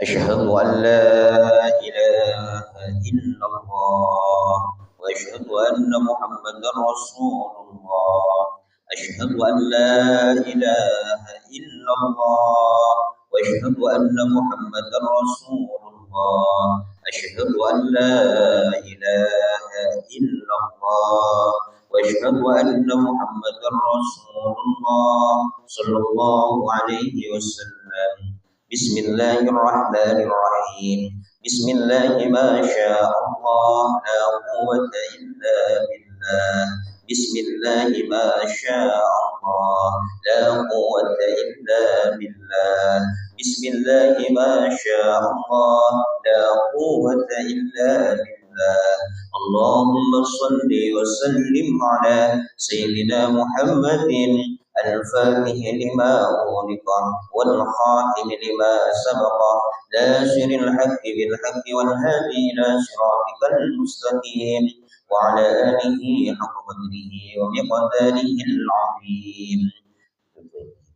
أشهد أن لا إله إلا الله وأشهد أن محمدا رسول الله. أشهد أن لا إله إلا الله وأشهد أن محمدا رسول الله. أشهد أن لا إله إلا الله وأشهد أن محمدا رسول الله صلى الله عليه وسلم. بسم الله الرحمن الرحيم. بسم الله ما شاء الله لا قوة إلا بالله. بسم الله ما شاء الله لا قوة إلا بالله. بسم الله ما شاء الله لا قوة إلا بالله. اللهم صل وسلم على سيدنا محمد الفاتح لما أغلق والخاتم لما سبق ناصر الحق بالحق والهادي إلى صراطك المستقيم وعلى آله حق قدره ومقداره العظيم.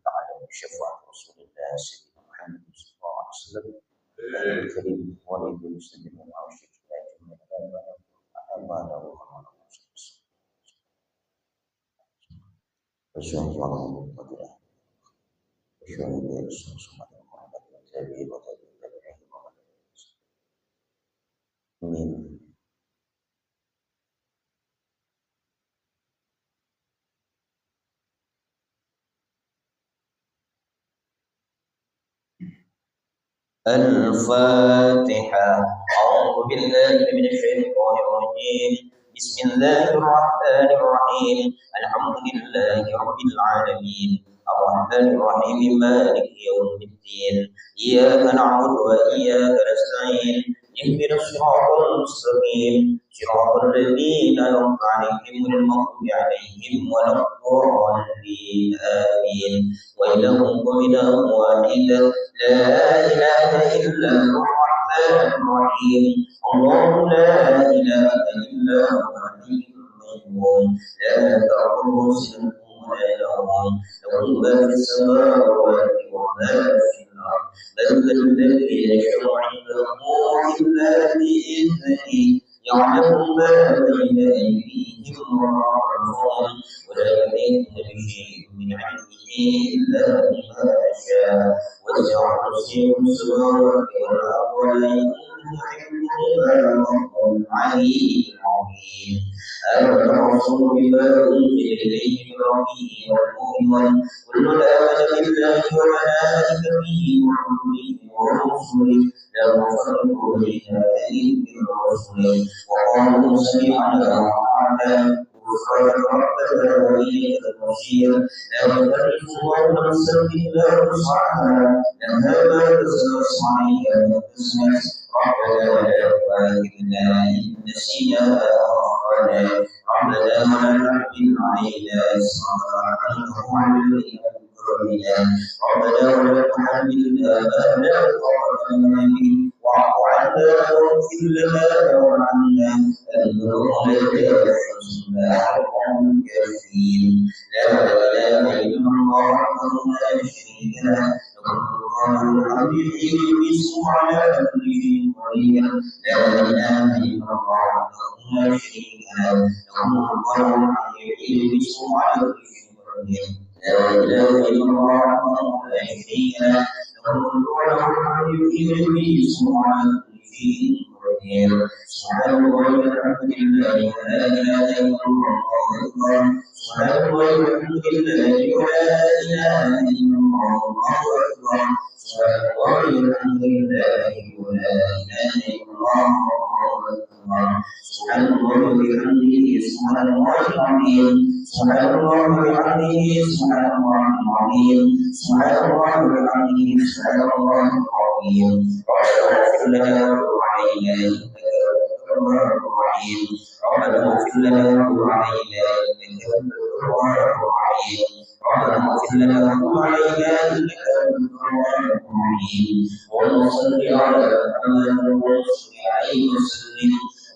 تعالى بشفاعة رسول الله سيدنا محمد صلى الله عليه وسلم الكريم ولد المسلمين وعوشك لا جميع أعماله وسلم الفاتحة. أعوذ بالله من الشيطان الرجيم. بسم الله الرحمن الرحيم. الحمد لله رب العالمين الرحمن الرحيم مالك يوم الدين. إياك نعبد وإياك نستعين. اهدنا الصراط المستقيم صراط الذين أنعمت عليهم غير المغضوب عليهم ولا الضالين آمين. وإلهكم إله واحد لا إله إلا هو الرحمن الرحيم. الله لا إله إلا هو الحي القيوم لا تأخذه سنة ولا نوم له ما في السماوات وما في الأرض. من الذي يشفع عنده إلا بإذنه يعلم ما بين أيديهم وما خلفهم ولا يحيطون بشيء من علمه إلا بما شاء وسع كرسيه السماوات والأرض ولا يؤوده حفظهما العلي العظيم. آمن الرسول بما أنزل إليه من ربه والمؤمنون كل آمن بالله وملائكته وكتبه ورسله لا نفرق بين أحد من رسله وقالوا سمعنا وأطعنا غفرانك ربنا وإليك المصير. لا يكلف الله نفسا إلا وسعها لها ما كسبت وعليها ما كسبت. ربنا ولا تؤاخذنا إن نسينا أو أخطأنا. ربنا ولا تحمل علينا إصرا كما حملته على ربنا ولا تحملنا ما لا طاقة لنا به واعف عنا واغفر لنا وارحمنا أنت مولانا فانصرنا على القوم الكافرين. لا إله إلا الله وحده لا شريك له له الملك وله الحمد على كل شيء قدير. لا إله إلا الله وحده لا شريك له له الملك وله الحمد على كل شيء قدير. لا إله إلا الله وحده لا شريك له له الملك وله الحمد على كل شيء قدير. سبحان الله والحمد لله ولا إله إلا الله أكبر. سبحان الله والحمد لله ولا إله إلا الله أكبر. سبحان الله والحمد لله ولا إله إلا الله أكبر. سبحان الله وبحمده سبحان الله العظيم. سبحان الله وبحمده سبحان الله العظيم. سبحان الله وبحمده سبحان الله العظيم. ربنا اغفر لنا وتب علينا إنك أنت التواب الرحيم. ربنا اغفر لنا وتب علينا إنك أنت التواب الرحيم. ربنا اغفر لنا وتب علينا إنك أنت التواب الرحيم. اللهم صل على محمد وصل عليه وسلم.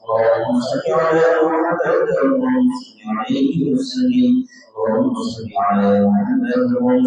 اللهم صل على محمد وصل عليه وسلم. اللهم صل على محمد وصل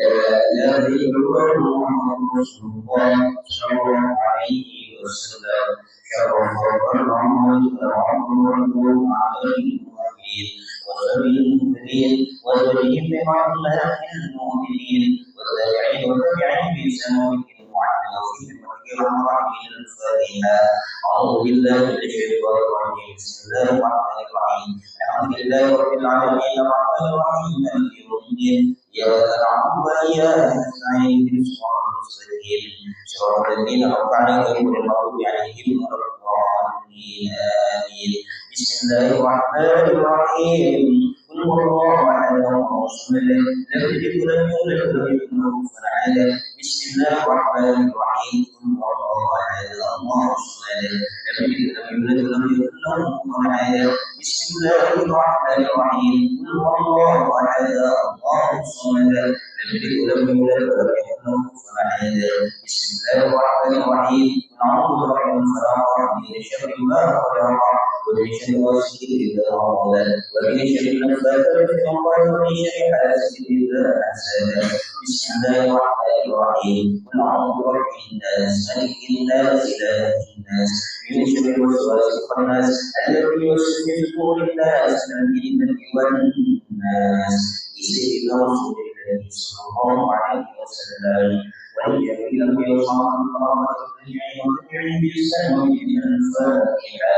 الذي هو محمد رسول الله صلى الله عليه وسلم شرف الرحمن ورحمه عليه المؤمنين وسبيل المؤمنين وجليل برحمة المؤمنين والتابعين والتابعين بإحسان وعلى وفي الرحمن الفاتحة أعوذ بالله من الشيطان الرجيم بسم الله الرحمن الرحيم الحمد لله رب العالمين الرحمن الرحيم مالك يوم الدين إياك نعبد وإياك نستعين اهدنا الصراط المستقيم صراط الذين أنعمت عليهم غير المغضوب عليهم ولا الضالين آمين بسم الله الرحمن الرحيم قل هو الله أحد الله الصمد لم يلد ولم يولد ولم يكن له كفوا أحد بسم الله الرحمن الرحيم قل هو الله أحد الله الصمد لم يلد ولم يولد ولم يكن له كفوا أحد بسم الله الرحمن الرحيم قل هو الله أحد الله الصمد لم يلد ولم يولد ولم يكن له كفوا أحد بسم الله الرحمن الرحيم أعوذ برب الفلق من شر ما خلق ومن شر غاسق إذا وقب ومن شر النفاثات في العقد ومن شر حاسد إذا حسد بسم الله الرحمن الرحيم قل أعوذ برب الناس ملك الناس إله الناس من شر الوسواس الخناس الذي يوسوس في صدور الناس من الجنة والناس سيدنا رسول الله صلى الله عليه وسلم والجميع لم يصاب القرامة والتابعين والتابعين بإحسان وإلى الفاتحة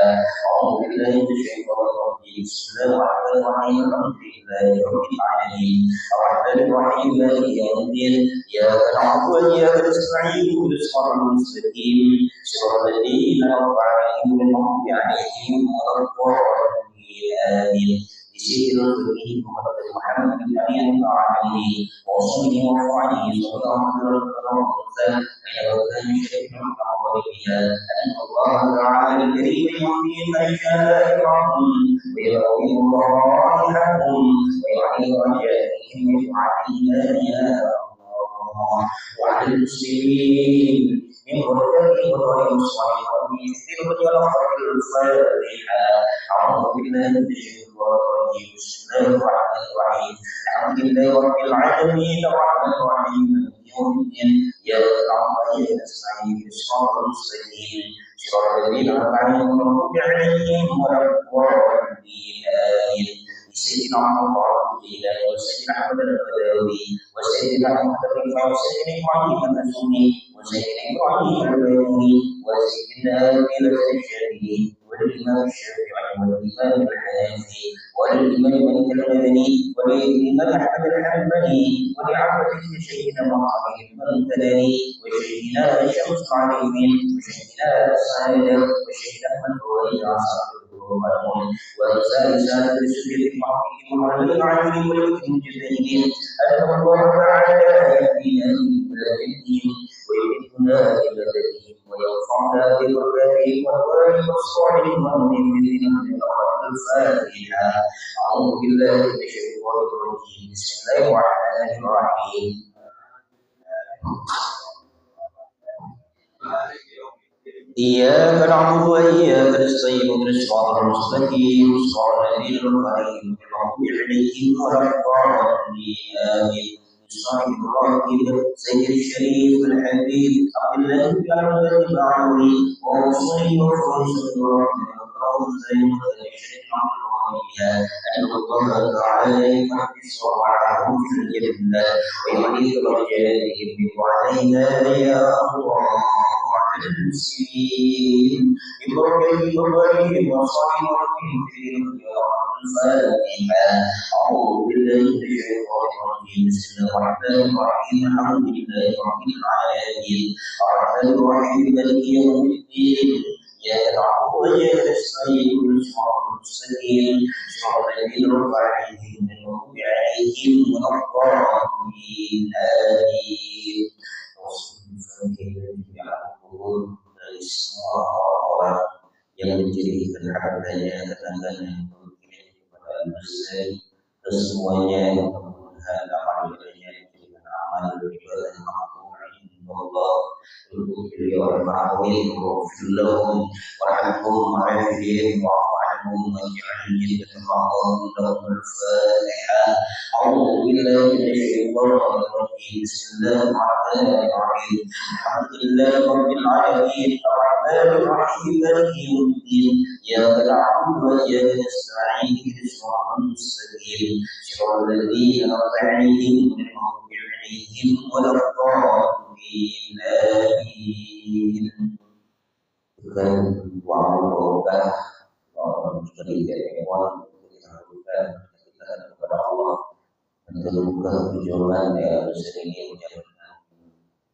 أعوذ بالله من الشيطان الرجيم بسم الله الرحمن الرحيم الحمد لله رب العالمين الرحمن الرحيم مالك يوم الدين إياك نعبد وإياك نستعين اهدنا الصراط المستقيم صراط الذين أنعمت عليهم غير المغضوب عليهم ولا الضالين آمين بسيدنا الفقيه محمد بن علي العالمي وصلي وفعله صلى الله عليه وسلم إلى وكان شيخ عقبيها أن الله تعالى الكريم يعطي من شاء رحم ويقوي رائحهم ويعلي رجائهم ويعلينا يا الله وعلى المسلمين من مرتبه وغير الصالح ويكثر ويغفر الفاتحة أعوذ بالله من الشيطان الرجيم بسم الله الرحمن الرحيم الحمد لله رب العالمين الرحمن الرحيم مالك يوم الدين إياك نعبد وإياك نستعين الصراط المستقيم صراط الذين أنعمت عليهم غير المغضوب عليهم ولا الضالين آمين سيدنا محمد الجيلاني وسيدنا أحمد البدوي وسيدنا محمد الرفاعي وسيدنا إبراهيم النسوني وسيدنا إبراهيم البيوني وسيدنا بلال الشافعي والإمام الشافعي والإمام الحنفي والإمام مالك المدني والإمام أحمد الحنبلي ولعبده شيخنا محمد المنتدني وشيخنا شمس عليهم وشيخنا السائل وشيخنا أحمد وإلى ورسال رسالة السجد المحققين والذين عاملين والمجتهدين أن الله تعالى يهدينا إلى الدين ويهدنا إلى الدين ويرفعنا بالركائب والوالد والصالح والمؤمنين من الفاتحة أعوذ بالله من الشيطان الرجيم بسم الله الرحمن الرحيم إياك نعبد وإياك نستعين اهدنا الصراط المستقيم صراط الذين أنعمت عليهم غير المغضوب عليهم ولا الضالين آمين صاحب الراكب سيد الشريف الحبيب عبد الله بن عبد البعوي وصلي وفرس الراكب زين الشريف أن الله تعالى يقدس وعده في الجنة ويعيد رجائهم وعلينا يا الله وعلى المسلمين ببركة بابهم وصالحهم في الفاتحة أعوذ بالله من الشيطان الرجيم بسم الله الرحمن الرحيم الحمد لله رب العالمين الرحمن الرحيم مالك يوم الدين إياك نعبد وإياك نستعين اهدنا الصراط المستقيم صراط الذين أنعمت عليهم غير المغضوب عليهم ولا الضالين آمين dari semua orang yang menjadikan hartanya tetangganya kepada manusia kesemuanya mudah-mudahan amal ibadahnya dijadikan amal ibadah yang makbul Allah untuk beliau al-ma'amin wa filahum wa rahmatuhum wa afihim wa عنهم واجعل الجنة مأواهم لهم الفاتحة. أعوذ بالله من الشيطان الرجيم. بسم الله الرحمن الرحيم. الحمد لله رب العالمين الرحمن الرحيم مالك يوم الدين. إياك نعبد وإياك نستعين اهدنا الصراط المستقيم صراط الذين أنعمت عليهم غير المغضوب عليهم ولا الضالين آمين. Dengan wa'alaikumsalam warahmatullahi wabarakatuh. Kita kepada Allah menurunkan perjuangan yang sering menjalankan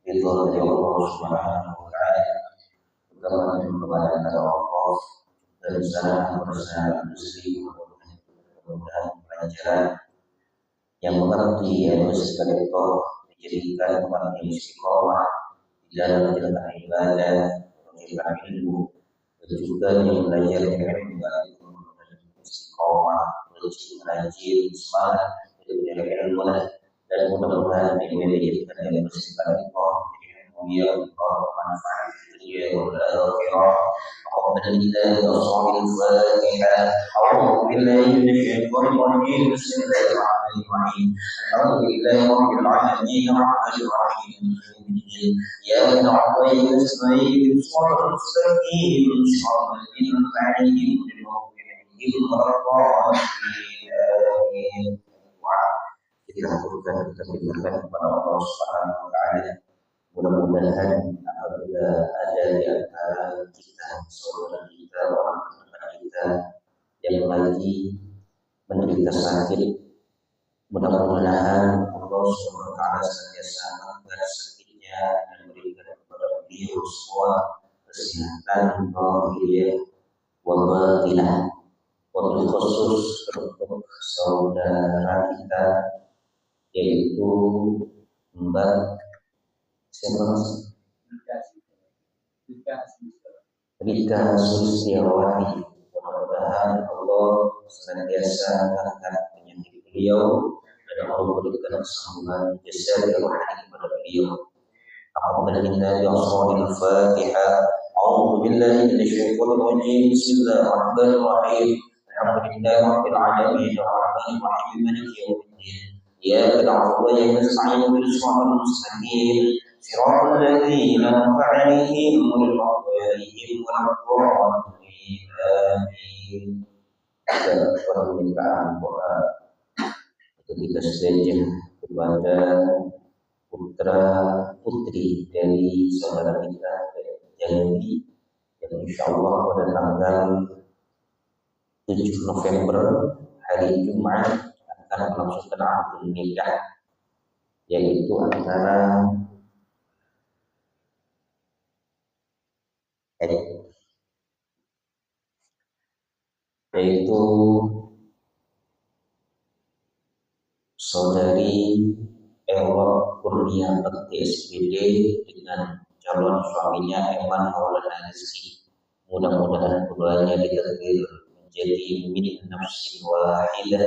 ridho dari Allah Subhanahu wa taala. Kepada Allah dan sana bersama muslim mudah-mudahan pelajaran yang mengerti yang sekaligus dijadikan tempat yang istiqomah di dalam menjalankan ibadah, menjalankan ilmu, dan juga yang belajar ilmu dan istiqomah, rajin, semangat untuk menjalankan ilmu, dan mudah-mudahan ilmu yang dijadikan yang istiqomah menjadi manfaat dunia dan akhirat. أعوذ بالله من الفاتحة. أعوذ بالله من الشيطان الرجيم. بسم الله الرحمن الرحيم. الحمد لله رب العالمين الرحمن الرحيم. إياك نعبد وإياك نستعين صراط المستقيم صراط الذين أنعمت عليهم غير المغضوب عليهم ولا الضالين آمين. Kita haturkan kita berikan kepada Allah Subhanahu wa taala. Mudah-mudahan apabila ada di antara kita, saudara kita, orang terdekat kita yang lagi menderita sakit, mudah-mudahan Allah Subhanahu wa taala senantiasa mengangkat sakitnya dan memberikan kepada beliau semua kesehatan zahiriyah wa batinah. Wabil khusus untuk saudara kita yaitu Mbak siapa? Rika Sulistiawati. Mudah-mudahan Allah senantiasa mengangkat penyakit beliau dan Allah memberikan kesembuhan jasad dan rohani kepada beliau. Alhamdulillah ya Al-Fatihah. A'udzu billahi minasyaitonir rajim. Bismillahirrahmanirrahim. Alhamdulillahi rabbil alamin arrahmanir rahim maliki yaumiddin. Iyyaka na'budu wa iyyaka nasta'in ihdinas siratal mustaqim صراط الذين أنعمت عليهم غير المغضوب عليهم ولا الضالين آمين. Permintaan doa ketika sejajar kepada putra putri dari saudara kita Jadi yang insya Allah pada tanggal 7 November hari Jumat akan melangsungkan akad nikah, yaitu antara saudari Elo Kurnia Bekti SPD dengan calon suaminya Eman Maulana Rizki. Mudah-mudahan keduanya ditakdir menjadi min nafsin wahidah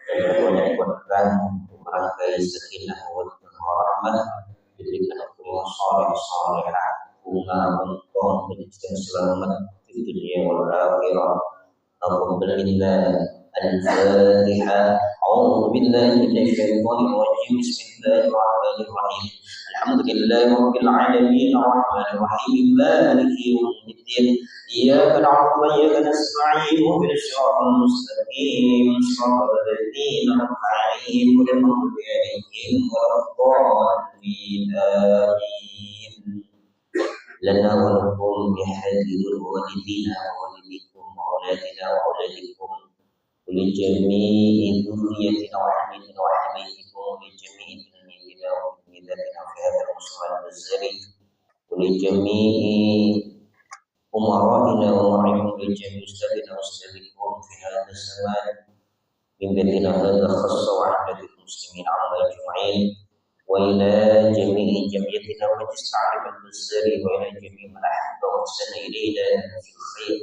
dan keduanya dikuatkan untuk merangkai sakinah wa rahmah, diberikan keluarga saleh-salehah, bunga untung dan selamat di dunia wal akhirah. Alhamdulillah. Al-Fatihah. A'udzu billahi minasyaitonir rajim. Bismillahirrahmanirrahim. Alhamdulillahi rabbil alamin arrahmanir rahim maliki yaumiddin. Iyyaka na'budu wa iyyaka nasta'in ihdinas siratal mustaqim siratal ladzina an'amta 'alaihim ghairil maghdubi 'alaihim waladdallin amin. Lana wa lakum bihadhil walidina wa walidikum wa auladina wa auladikum ولجميع ذريتنا وحبيبنا وحبيبكم ولجميع تلميذنا وتلميذاتنا في هذا المستوى البزري ولجميع أمرائنا وأمرائكم ولجميع أستاذنا وأستاذكم في هذا الزمان من بيتنا هذا خاصة وعامة المسلمين عامة أجمعين وإلى جميع جمعيتنا ومجلس العالم البزري وإلى جميع من أحب وأحسن إلينا في الخير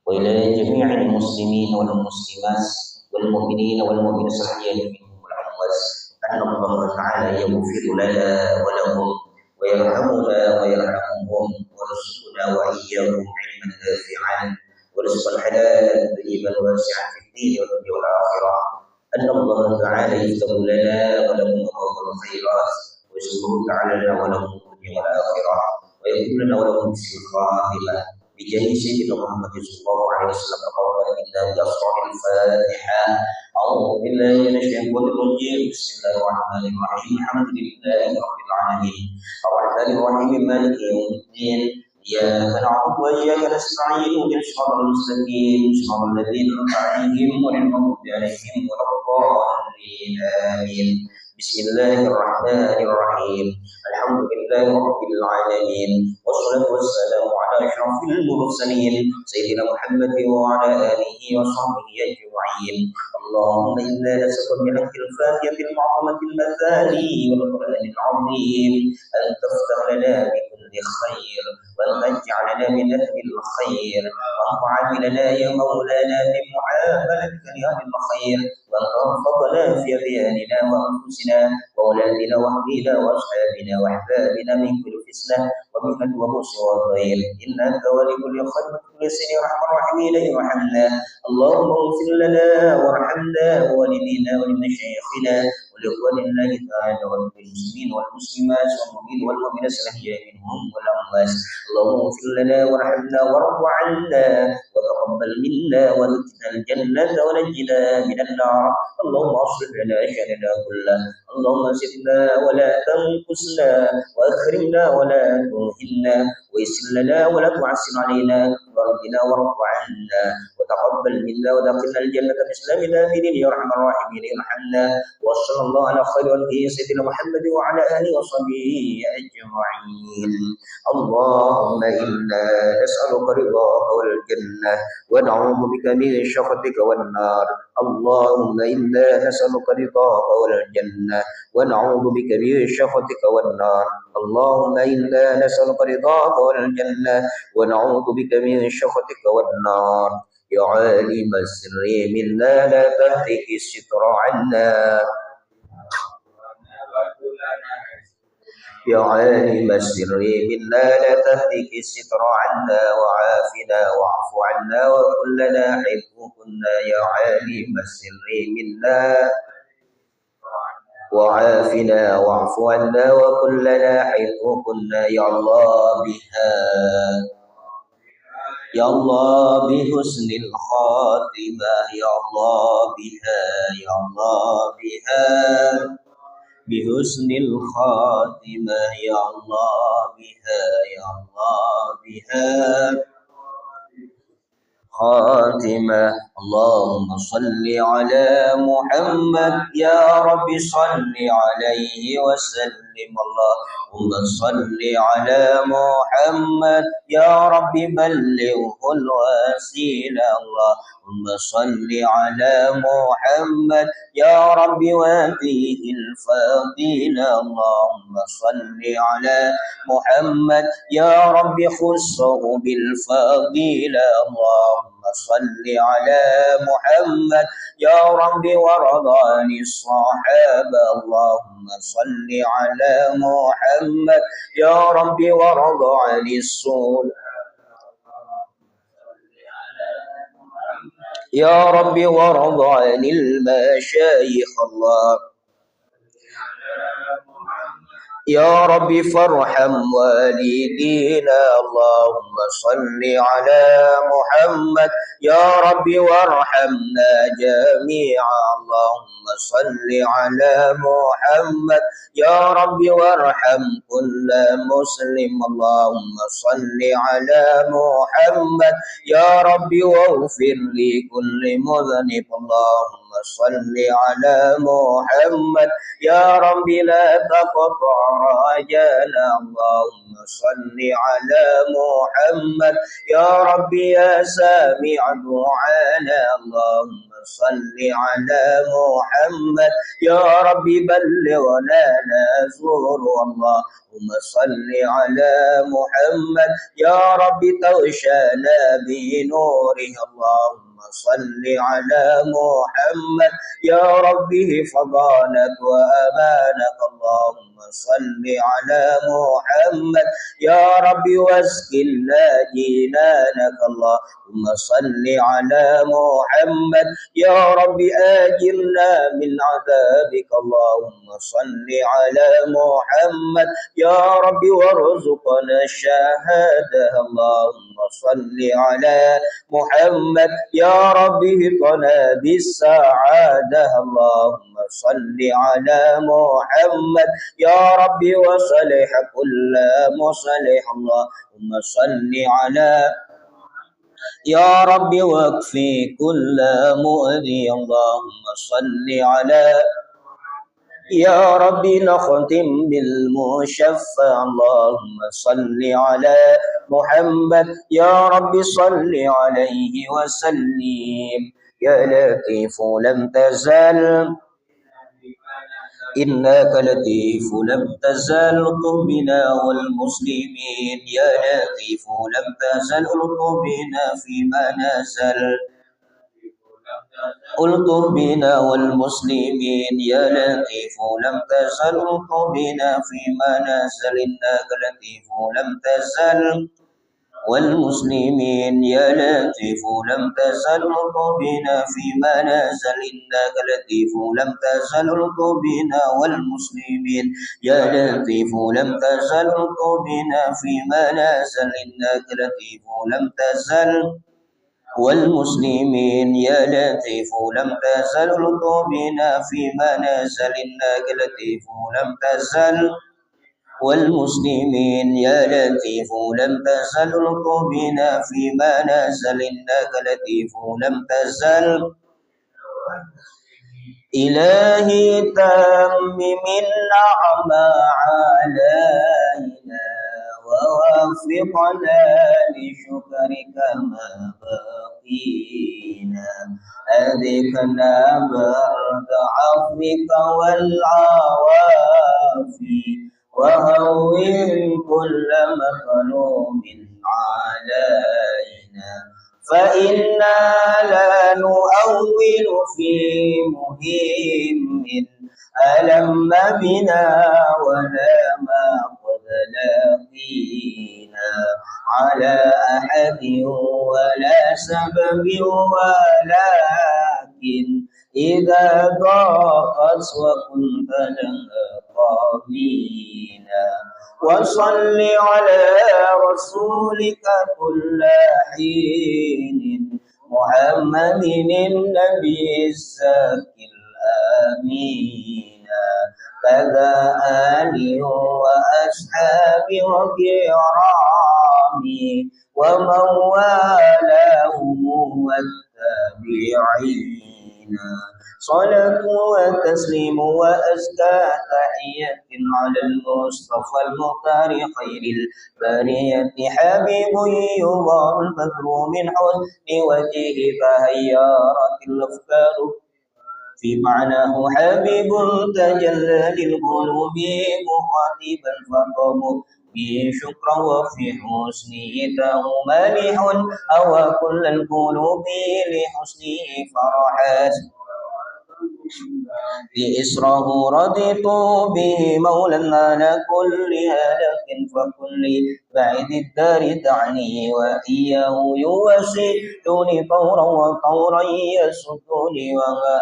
وإلى جميع المسلمين والمسلمات والمؤمنين والمؤمنات الأحياء منهم والأموات أن الله تعالى يغفر لنا ولهم ويرحمنا ويرحمهم ويرزقنا وإياهم علما نافعا ورزقا حلالا طيبا واسعا في الدين والدنيا والآخرة. أن الله تعالى يفتح لنا ولكم أبواب الخيرات ويسره تعالى لنا ولكم الدنيا والآخرة ويكون لنا ولكم حسن الخاتمة بجاه سيدنا محمد صلى الله عليه وسلم. قولا إنا بأسرار الفاتحة. أعوذ بالله من الشيطان الرجيم. بسم الله الرحمن الرحيم. الحمد لله رب العالمين الرحمن الرحيم مالك يوم الدين. إياك نعبد وإياك نستعين اهدنا الصراط المستقيم صراط الذين أنعمت عليهم غير المغضوب عليهم ولا الضالين آمين. بسم الله الرحمن الرحيم. الحمد لله رب العالمين والصلاة والسلام على أشرف المرسلين سيدنا محمد وعلى آله وصحبه أجمعين. اللهم إنا نسألك بحق الفاتحة المعظمة المثاني والقرآن العظيم أن تفتح لنا بكل خير وأن تجعلنا من أهل الخير وأن تعاملنا يا مولانا بمعاملتك لأهل الخير وأن تنفضنا في أدياننا وأنفسنا وأولادنا وأهلنا وأصحابنا وأحبابنا من كل فتنة ومن وبؤس وضير إنك ولكل خير وكل سن يا أرحم الراحمين ارحمنا. اللهم اغفر لنا وارحمنا ووالدينا ولمشايخنا ولإخواننا تعالى وللمسلمين والمسلمات والمؤمنين والمؤمنات الأحياء منهم والأموات. اللهم اغفر لنا وارحمنا وارض عنا وتقبل منا وادخلنا الجنة ونجنا من النار. اللهم اصلح لنا شأننا كله. اللهم زدنا ولا تنقصنا وأكرمنا ولا تهنا ويسر لنا ولا تعسر علينا وارضنا وارض عنا وتقبل منا ودخلنا الجنة بسلام آمين يا أرحم الراحمين ارحمنا. وصلى الله على خير خلقه سيدنا محمد وعلى آله وصحبه أجمعين. اللهم إنا نسألك رضاك والجنة ونعوذ بك من سخطك والنار. اللهم إنا نسألك رضاك والجنة ونعوذ بك من سخطك والنار. اللهم إنا نسألك رضاك والجنة ونعوذ بك من سخطك والنار. يا عالم السر منا لا تهتك الستر عنا. يا عالم السر منا لا تهتك الستر عنا وعافنا واعف عنا وكلنا حيث كنا. يا عالم السر منا وعافنا واعف عنا وكلنا حيث كنا. يا الله بها يا الله بحسن الخاتمة. يا الله بها يا الله بها بحسن الخاتمة. يا الله بها يا الله بها خاتمة. اللهم صل على محمد يا رب صل عليه وسلم. اللهم صل على محمد يا رب بلغه الوسيلة. اللهم صل على محمد يا رب واتيه الفضيلة. اللهم صل على محمد يا رب خصه بالفضيلة. اللهم صل على محمد يا رب ورض عن الصحابة. اللهم صل على محمد يا رب ورض عن الصحابة. يا رب ورض عن المشايخ. الله يا رب فارحم والدينا. اللهم صل على محمد يا رب وارحمنا جميعا. اللهم صل على محمد يا رب وارحم كل مسلم. اللهم صل على محمد يا رب واغفر لكل مذنب. اللهم صل على محمد يا رب لا تقطع رجانا. اللهم صل على محمد يا رب يا سامع دعانا. اللهم صل على محمد يا رب بلغنا نزور. اللهم صل على محمد يا رب توشنا بنوره. اللهم صل على محمد يا ربي فضلك وأمانك اللهم صل على محمد يا ربي واسقنا جنانك اللهم صل على محمد يا ربي آجرنا من عذابك اللهم صل على محمد يا ربي وارزقنا الشهادة اللهم صل على محمد يا ربي اهدنا بالسعادة اللهم صل على محمد يا ربي وصلح كل مصلح اللهم صل على يا ربي واكفي كل مؤذي اللهم صل على يا ربي نختم بالمشفع اللهم صل على محمد يا ربي صل عليه وسلم يا لطيف لم تزل إنك لطيف لم تزل الطف بنا والمسلمين يا لطيف لم تزل الطف بنا فيما نزل الطف بنا والمسلمين يا لطيف لم تزل الطف بنا فيما نزل إنك لطيف لم تزل والمسلمين يا لطيف لم تزل بنا فيما نزل إنك لطيف لم تزل بنا والمسلمين يا لطيف لم تزل بنا فيما نزل إنك لطيف لم تزل والمسلمين يا لطيف لم تزل بنا فيما نزل إنك لطيف لم تزل والمسلمين يا لطيف لم تزل بنا فيما نزل إنك لطيف لم تزل إلهي تمم النعمة علينا ووفقنا لشكرك ما بقينا أذقنا برد عفوك والعوافي وهون كل مظلوم علينا فإنا لا نؤول في مهم ألم بنا ولا ما قد لقينا على أحد ولا سبب ولكن إذا ضاقت وكنت لها قابينا وصل على رسولك كل حين محمد النبي الزكي الآمين كذا آله وأصحاب وكرام ومن والاهم والتابعين صلاة وتسليم وأزكى تحية على المصطفى المختار خير البرية حبيب يظهر البدر من حسن وجهه فهيارت الأفكار في معناه حبيب تجلى للقلوب مخاطبا فقم به شكرا وفي حسنه تاه مالح أو كل القلوب لحسنه فرحات لإسره رضيت به مولا على كل هلك فكل بعيد الدار تعني وإياه يوسلني طورا وطورا يسدني وما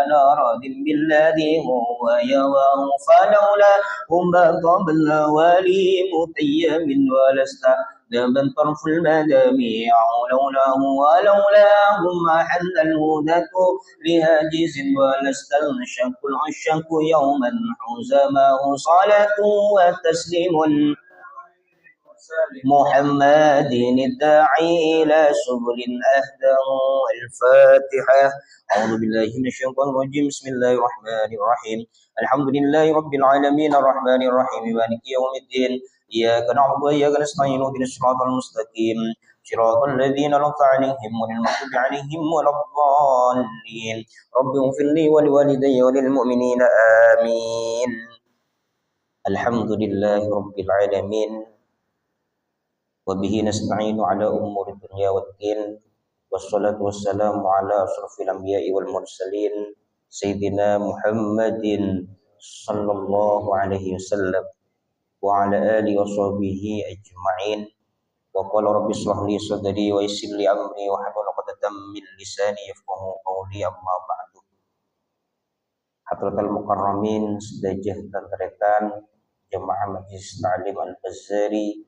أنا راض بالذي هو يواه فلولا هم قبل ولي متيم ولست دبا طرف المدامع لولاه ولولاهم حل الهدى لهاجز ولست الشك العشق يوما حزمه صلاة وتسليم محمد الداعي إلى سبل أهداه الفاتحة أعوذ بالله من الشيطان الرجيم بسم الله الرحمن الرحيم الحمد لله رب العالمين الرحمن الرحيم مالك يوم الدين إياك نعبد وإياك نستعين اهدنا الصراط المستقيم صراط الذين أنعمت عليهم غير المغضوب عليهم ولا الضالين رب اغفر لي ولوالدي وللمؤمنين آمين الحمد لله رب العالمين وبه نستعين على أمور الدنيا والدين wassalatu wassalamu ala asrofil anbiya'i wal mursalin Sayyidina Muhammadin sallallahu alaihi wasallam wa ala alihi wa sahbihi ajma'in. Wa qala rabbi shrah li sadri wa yassir li amri wa hlul 'uqdatam min lisani yafqahu qawli, amma ba'du. Hadratal mukarramin sedajah dan rekan Jamaah Majlis Ta'lim Al-Bazari,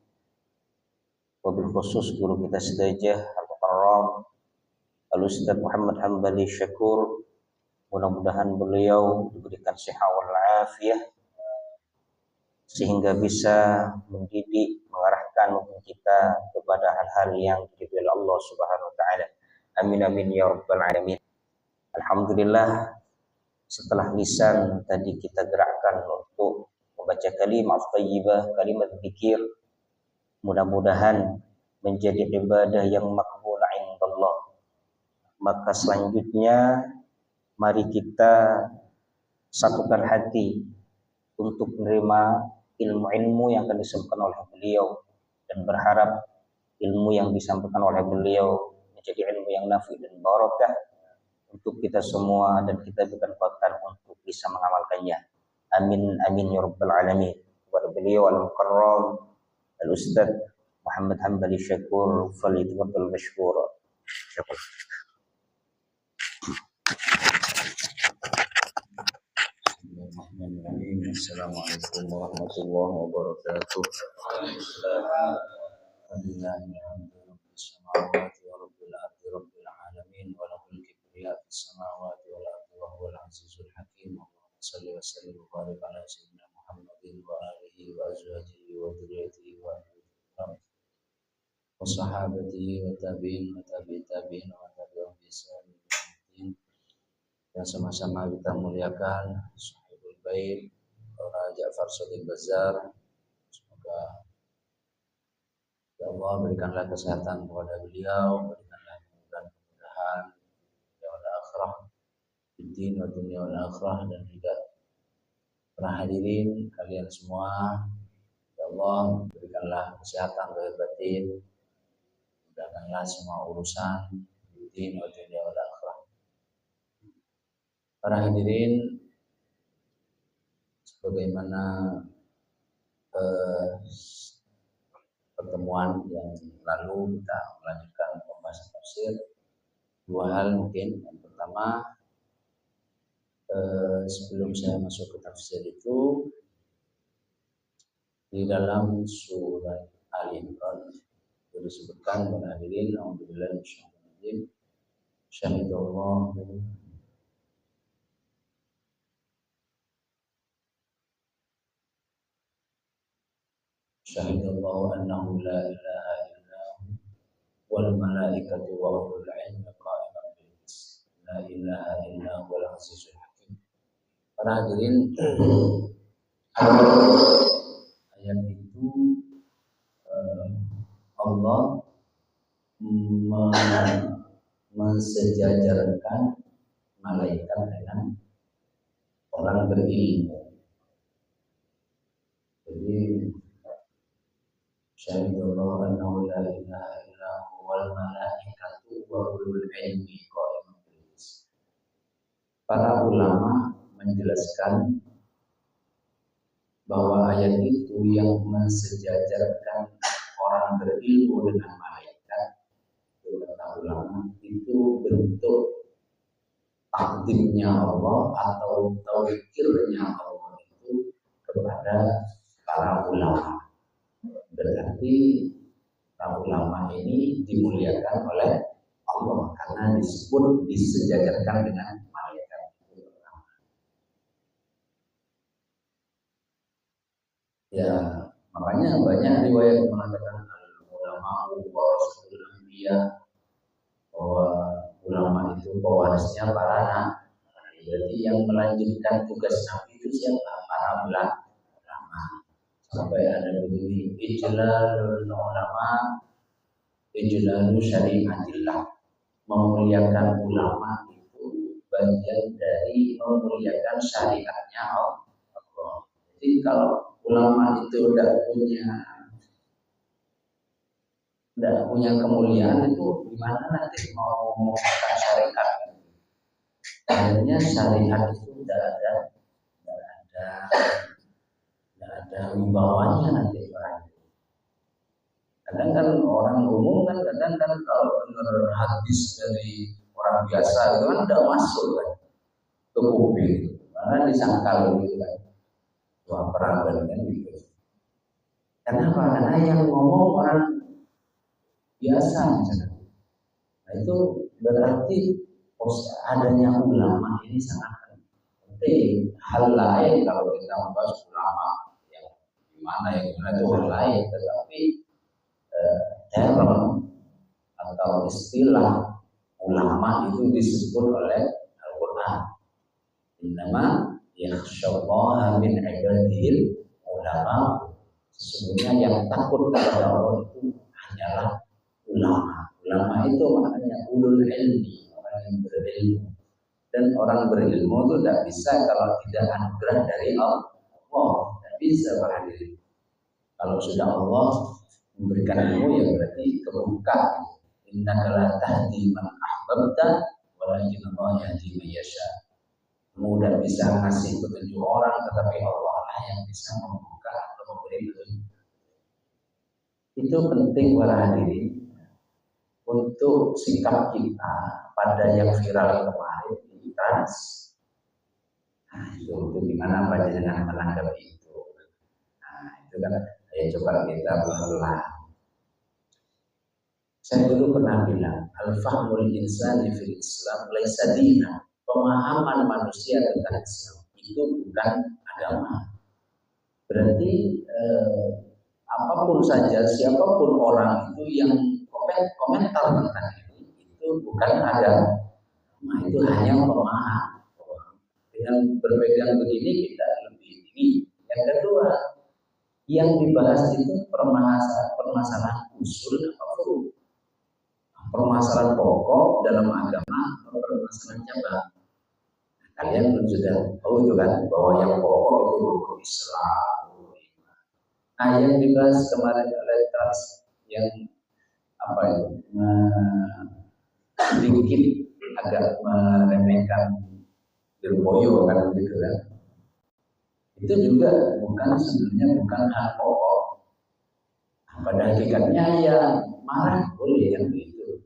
wabil khusus guru kita sedajah Al-Mukarram Al-Ustaz Muhammad Hambali Syakur, mudah-mudahan beliau diberikan sehat wal afiyah sehingga bisa mendidik, mengarahkan kita kepada hal-hal yang diridhoi Allah Subhanahu wa taala. Amin amin ya rabbal alamin. Alhamdulillah, setelah lisan tadi kita gerakkan untuk membaca kalimat thayyibah, kalimat zikir, mudah-mudahan menjadi ibadah yang makbul indallah. Maka selanjutnya mari kita satukan hati untuk menerima ilmu-ilmu yang akan disampaikan oleh beliau dan berharap ilmu yang disampaikan oleh beliau menjadi ilmu yang nafi dan barakah untuk kita semua dan kita berkesempatan untuk bisa mengamalkannya. Amin amin ya rabbal alamin. Kepada beliau al-mukarram al-Ustaz Muhammad Hambali Syakur, falyatafaddal mashkura. Syukur. Assalamualaikum warahmatullahi wabarakatuh. Salli wa sallim wa barik ala sayyidina Muhammadin wa alihi wa azwajihi wa dzurriyyatihi wa sahabatihi wa tabi'in wa tabi'in tabi'in wa tabi'un bi ihsan ila yaumil din. Dan sama-sama kita muliakan Sahibul Bait Dr. Ja'far Shadiq Bazzar. Semoga ya Allah berikanlah kesehatan kepada beliau, berikanlah kemudahan dunia wal akhirah, din wa dunia wal akhirah, dan juga para hadirin kalian semua. Ya Allah berikanlah kesehatan lahir batin, mudahkanlah semua urusan din wa dunia wal akhirah. Para hadirin, sebagaimana pertemuan yang lalu kita melanjutkan pembahasan tafsir, dua hal mungkin. Yang pertama, sebelum saya masuk ke tafsir itu, di dalam surat Al-Imran disebutkan kepada hadirin, alhamdulillah syahidallah syahidallahu annahu la ilaha illahu wal malaikatu wa ulul ilmi qa'iman bil qist la ilaha illahu wal azizul hakim. Para hadirin, ayat itu Allah mensejajarkan malaikat dengan orang berilmu. Jadi syahidallahu annahu la ilaha illahu wal malaikatu wa ulul ilmi qa'iman bil qist. Para ulama menjelaskan bahwa ayat itu yang mensejajarkan orang berilmu dengan malaikat, kata ulama, itu bentuk takdimnya Allah atau tauqirnya Allah itu kepada para ulama. Berarti para ulama ini dimuliakan oleh Allah karena disebut disejajarkan dengan malaikat. Ya, makanya banyak riwayat mengatakan ulama warasatul anbiya, bahwa ulama itu pewarisnya para nabi. Berarti yang melanjutkan tugas nabi itu siapa? Para ulama. Sampai ada begini, ijlalul ulama ijlalu syariatillah. Memuliakan ulama itu bagian dari memuliakan syariatnya Allah. Jadi kalau ulama itu tidak punya tidak punya kemuliaan itu gimana nanti mau mengatakan syariat? Akhirnya syariat itu tidak ada wibawanya nanti orang. Kadang kan orang umum kan kadang kan kalau dengar hadis dari orang biasa itu kan tidak masuk kan ke kuping, karena disangkal gitu kan, wah perangan kan gitu. Kenapa? Karena yang ngomong orang biasa misalnya. Nah itu berarti adanya ulama ini sangat penting. Hal lain kalau kita membahas ulama yang gimana itu hal lain, tetapi term atau istilah ulama itu disebut oleh Al-Quran. Innama yakhsyallaha min ibadihil ulama. Sesungguhnya yang takut kepada Allah itu hanyalah ulama. Ulama itu maknanya ulul ilmi, orang yang berilmu. Dan orang berilmu itu tidak bisa kalau tidak anugerah dari Allah. Tidak bisa berhadir. Kalau sudah Allah memberikan ilmu, ya berarti kebuka. Innaka la tahdi man ahbabta walakin Allah yahdi man yasha. Kamu tidak bisa ngasih petunjuk orang, tetapi Allah lah yang bisa membuka atau memberi petunjuk. Itu penting para hadirin untuk sikap kita pada yang viral kemarin di Trans. Nah, itu gimana Pak Jenengan menanggapi itu? Nah, itu kan coba kita pelan-pelan. Saya dulu pernah bilang, al-fahmul insani fil Islam laisa dina. Pemahaman manusia tentang Islam itu bukan agama. Berarti apapun saja, siapapun orang itu yang komentar tentang itu bukan agama. Nah, itu hanya pemahaman. Dengan berpegang begini kita lebih tinggi. Yang kedua, yang dibahas itu permasalahan usul atau furu. Permasalahan pokok dalam agama atau permasalahan cabang. Kalian sudah tahu itu kan bahwa yang pokok itu rukun Islam. Nah, yang dibahas kemarin oleh Trans yang apa itu sedikit agak meremehkan Dirboyo kan gitu kan. Itu juga sebenarnya bukan hal pokok. Pada hakikatnya ya marah boleh yang begitu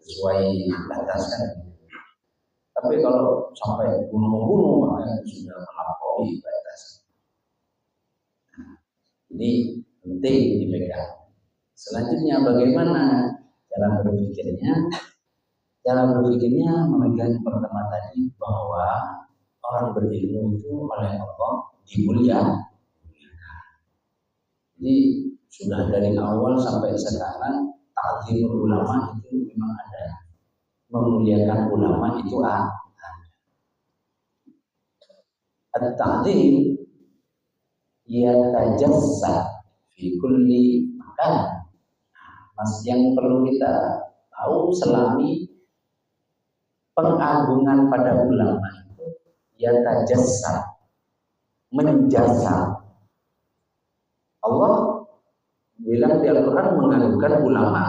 sesuai batas kan. Tapi kalau sampai bunuh-bunuh maka sudah melampaui batas. Ini penting dipegang. Selanjutnya bagaimana cara berpikirnya? Cara berpikirnya memegang pertama tadi bahwa orang berilmu itu oleh Allah dimuliakan. Jadi sudah dari awal sampai sekarang ta'zimul ulama itu memang ada. Memuliakan ulama itu ada. At-ta'zim yatajassad fi kulli makan. Mas yang perlu kita tahu selami pengagungan pada ulama itu yatajassad, menjasa. Allah bilang di Al-Quran mengagungkan ulama.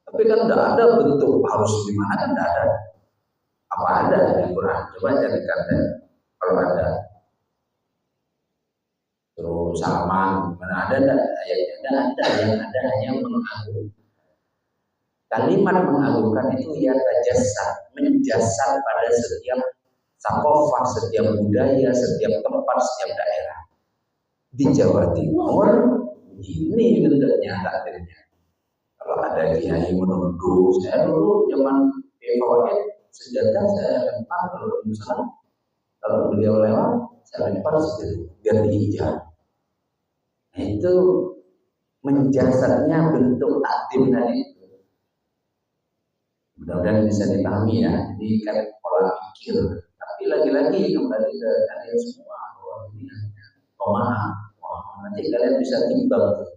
Tapi kan tidak ada bentuk harus gimana kan tidak ada. Apa ada di Al-Quran? Coba carikan deh kalau ada. Terus Salman, mana ada enggak? Ayatnya ada, yang ada hanya mengagungkan. Kalimat mengagungkan itu ya tajassa, menjasa pada setiap sakofah, setiap budaya, setiap tempat, setiap daerah. Di Jawa Timur ini bentuknya takdirnya. Kalau ada kiai menuduh, saya dulu zaman PKWN sejadah saya lempar kalau misalnya kalau beliau lewat saya lempar ganti hijab. Nah, itu menjasadnya bentuk takdim tadi itu. Mudah-mudahan bisa dipahami ya. Ini kan pola pikir. Tapi lagi-lagi kembali ke kalian semua bahwa ini pemahaman. Nanti kalian bisa timbang tuh.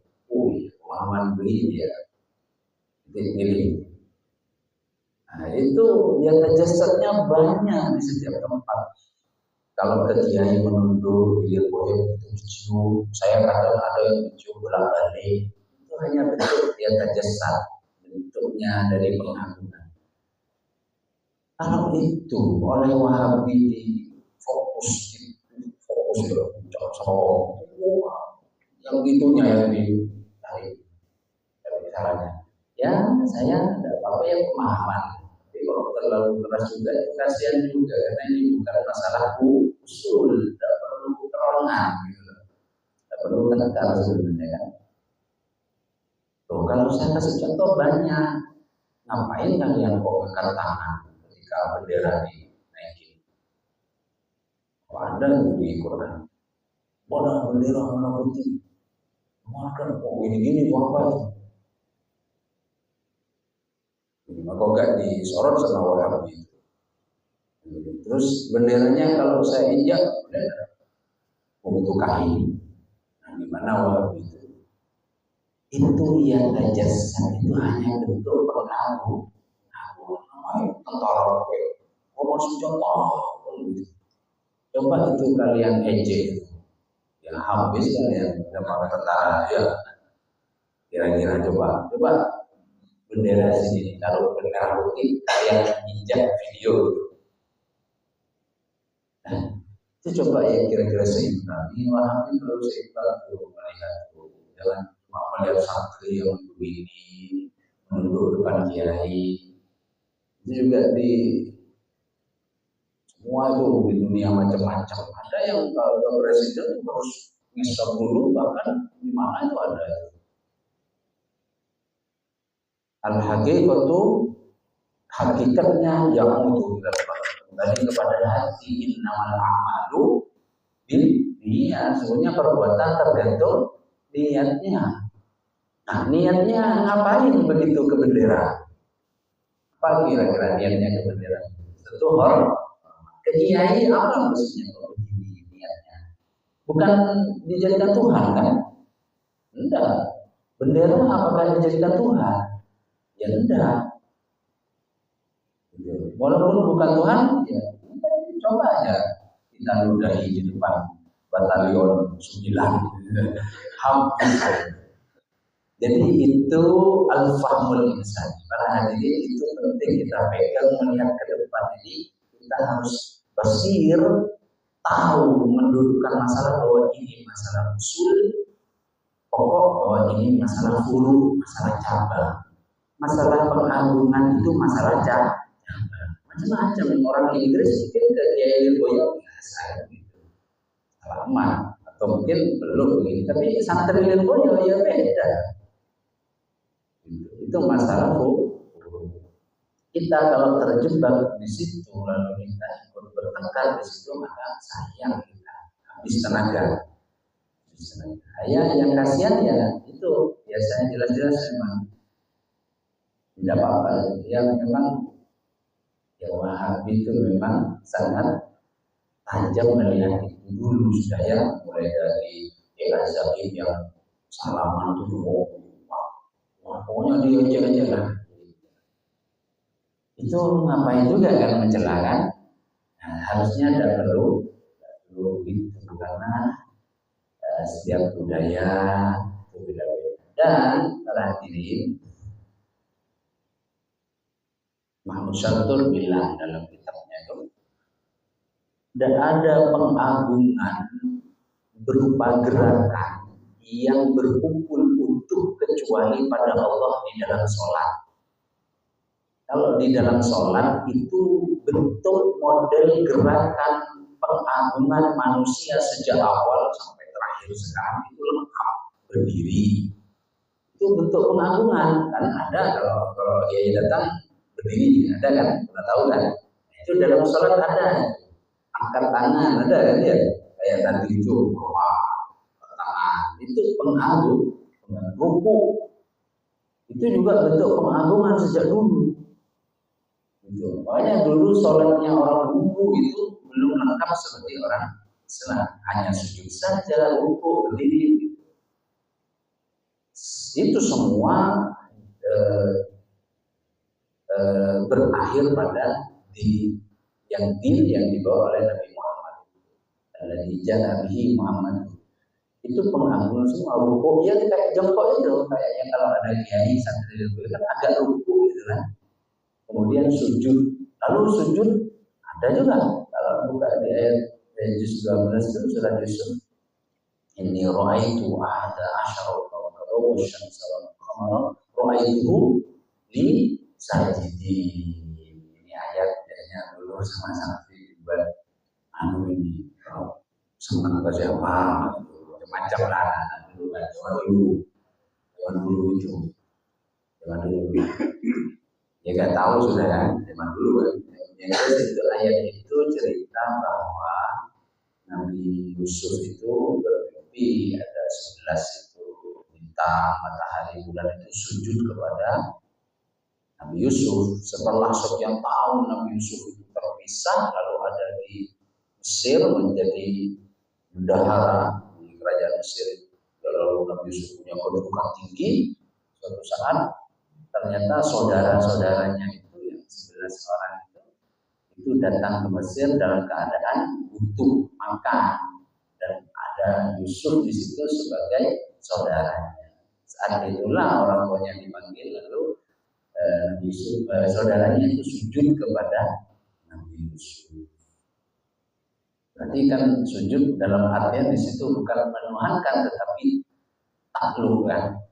Pemahaman begini ya. Pilih. Nah, itu yang terjasadnya banyak di setiap tempat. Kalau ke kiai menunduk, dia boleh mencium. Saya kadang ada yang mencium bolak-balik. Itu hanya bentuk yang tajassad, bentuknya dari pengagungan. Kalau itu oleh Wahabi fokus cocok, yang itunya yang ditarik dari caranya. Ya saya tidak apa-apa yang pemahaman. Tapi kalau terlalu keras juga itu kasihan juga karena ini bukan masalah usul, tidak perlu keterangan, gitu. Tidak perlu tegar sebenarnya kan. Tuh, kalau saya kasih contoh banyak, ngapain kalian kok angkat tangan ketika bendera dinaikin? Ada di Quran. Mana bendera merah putih? Makan kok gini-gini kok apa? Maka enggak disorot sama Wahabi. Terus benderanya kalau saya injak, untuk kain. Nah, gimana Wahabi itu? Itu yang tajassad itu hanya bentuk pengaruh. Tentara Omar Sujoto. Coba itu kalian ejek, ya habis kalian dapat tentara ya. Kira-kira coba bendera sini taruh bendera putih, kalian injak video. Nah, itu coba ya kira-kira seimbang. Ini Wahabi kalau seimbang tuh melihat tuh, jangan cuma melihat santri yang begini menunduk depan kiai. Itu juga di semua itu di dunia macam-macam. Ada yang kalau presiden harus ngisap dulu, bahkan di mana itu ada. Al-haqiqatu hakikatnya yang itu kembali kepada hati. Innamal a'malu binniyat. Sebenarnya perbuatan tergantung niatnya. Nah, niatnya ngapain begitu ke bendera? Apa kira-kira niatnya ke bendera? Tentu hormat. Ke kiai apa maksudnya kalau begini niatnya? Bukan dijadikan Tuhan kan? Enggak. Bendera apakah dijadikan Tuhan? Ya enggak. Walaupun bukan Tuhan, ya coba aja kita ludahi di depan batalion 9. Hampir. Jadi itu al-fahmul insan. Para hadirin itu penting kita pegang melihat ke depan ini. Kita harus basir, tahu mendudukkan masalah bahwa ini masalah usul pokok, bahwa ini masalah furu, masalah cabang. Masalah pengagungan itu masalah cabang. Macam-macam orang Inggris mungkin ke Kiai Lirboyo biasa gitu. Lama atau mungkin belum begini, tapi santri Lirboyo ya beda. Itu masalah furu. Kita kalau terjebak di situ lalu kita ikut bertengkar di situ, maka sayang kita habis tenaga. Ya, yang kasihan ya itu biasanya jelas-jelas memang tidak apa-apa. Ya memang ya Wahabi itu memang sangat tajam melihat itu dulu sudah ya, mulai dari Zakim yang salaman itu pokoknya dia aja lah. Itu ngapain juga kan mencela kan? Nah, harusnya tidak perlu itu karena setiap budaya itu beda-beda. Dan hadirin, Mahmud Syartur bilang dalam kitabnya itu, tidak ada pengagungan berupa gerakan yang berkumpul utuh kecuali pada Allah di dalam sholat. Kalau di dalam sholat itu bentuk model gerakan pengagungan manusia sejak awal sampai terakhir sekarang itu lengkap berdiri. Itu bentuk pengagungan. Kan ada kalau Kiai datang berdiri, ada kan? Kita tahu kan? Itu dalam sholat ada. Angkat tangan ada kan ya? Kayak tadi itu tangan itu pengagung, ruku itu juga bentuk pengagungan sejak dulu. Makanya dulu sholatnya orang dulu itu belum lengkap seperti orang Islam, hanya sujud saja, ruku, berdiri. Itu semua berakhir pada din yang dibawa oleh Nabi Muhammad. Alladzi ja'a bihi Muhammad. itu pengagungan semua. Rukuk ya kayak jongkok itu, kayaknya kalau ada kiai santri itu kan agak rukuk gitu kan. Kemudian sujud, lalu sujud ada juga kalau buka di ayat juz 12 itu surat Yusuf. Inni ra'aitu ahada asyara kawkaba wasyamsa wal qamara ra'aituhu li sajidin. Ini ayatnya dulu sama santri buat ini senang ke siapa macam lah dulu zaman dulu itu ya nggak tahu sudah kan zaman dulu kan. Yang itu ayat itu cerita bahwa Nabi Yusuf itu bermimpi ada 11 itu bintang, matahari, bulan itu sujud kepada Nabi Yusuf. Setelah sekian tahun Nabi Yusuf itu terpisah, lalu ada di Mesir menjadi bendahara di kerajaan Mesir. Lalu Nabi Yusuf punya kedudukan tinggi. Suatu saat ternyata saudara-saudaranya itu yang 11 orang itu datang ke Mesir dalam keadaan butuh makan dan ada Yusuf di situ sebagai saudaranya. Saat itulah orang tuanya dipanggil, lalu Yusuf saudaranya itu sujud kepada Nabi Yusuf. Berarti kan sujud dalam artian di situ bukan menuhankan tetapi takluk kan.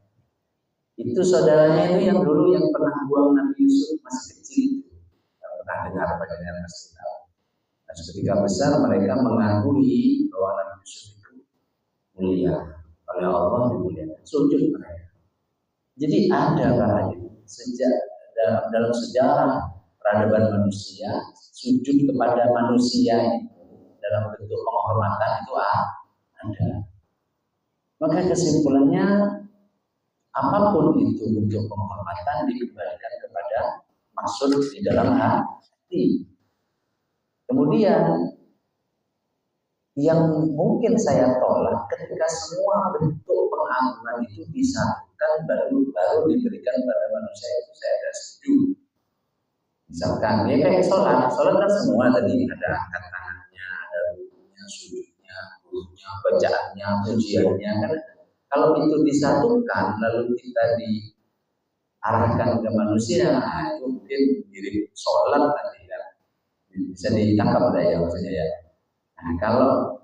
Itu saudaranya itu yang dulu yang pernah buang Nabi Yusuf masih kecil itu. Pernah dengar bagian pasti tahu. Nah, ketika besar mereka mengakui bahwa Nabi Yusuf itu mulia oleh Allah, dimuliakan, sujud mereka. Jadi ada bahaya sejak dalam sejarah peradaban manusia, sujud kepada manusia itu dalam bentuk penghormatan itu ada. Maka kesimpulannya apapun itu bentuk penghormatan dikembalikan kepada maksud di dalam hati. Kemudian yang mungkin saya tolak ketika semua bentuk pengagungan itu disatukan baru diberikan pada manusia itu saya tidak setuju. Misalkan ya kayak sholat kan semua tadi ada angkat tangannya, ada rukunya, sujudnya, rukunya, bacaannya, pujiannya kan. Kalau itu disatukan lalu kita diarahkan ke manusia, nah itu mungkin mirip sholat nanti kan. Bisa ditangkap ya maksudnya ya. Nah kalau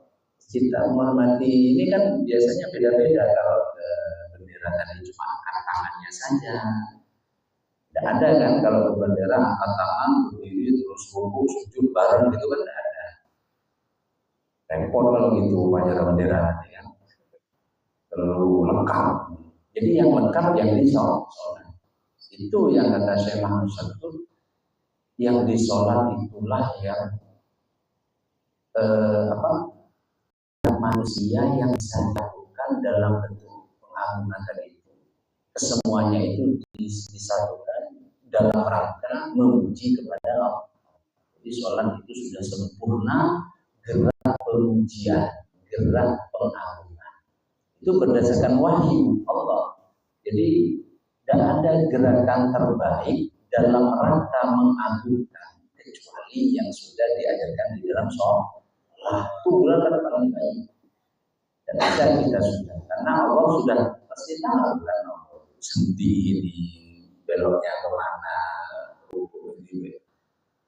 kita menghormati ini kan biasanya beda-beda. Kalau bendera tadi cuma angkat tangannya saja, tidak ada kan. Kalau bendera angkat tangan berdiri terus rukuk sujud bareng gitu kan tidak ada. Repot kalau gitu banyak bendera nanti kan. Terlalu lengkap. Jadi yang lengkap yang di sholat. Itu yang kata Syekh Muhammad itu yang di sholat itulah yang manusia yang bisa dilakukan dalam bentuk pengagungan tadi itu. Kesemuanya itu disatukan dalam rangka memuji kepada Allah. Jadi sholat itu sudah sempurna gerak pemujian, gerak pengagungan. Itu berdasarkan wahyu Allah. Jadi tidak ada gerakan terbaik dalam rangka mengagungkan kecuali yang sudah diajarkan di dalam sholat. Itu gerakan paling baik. Dan kita sudah, karena Allah sudah pasti tahu kan sendi ini beloknya kemana, ini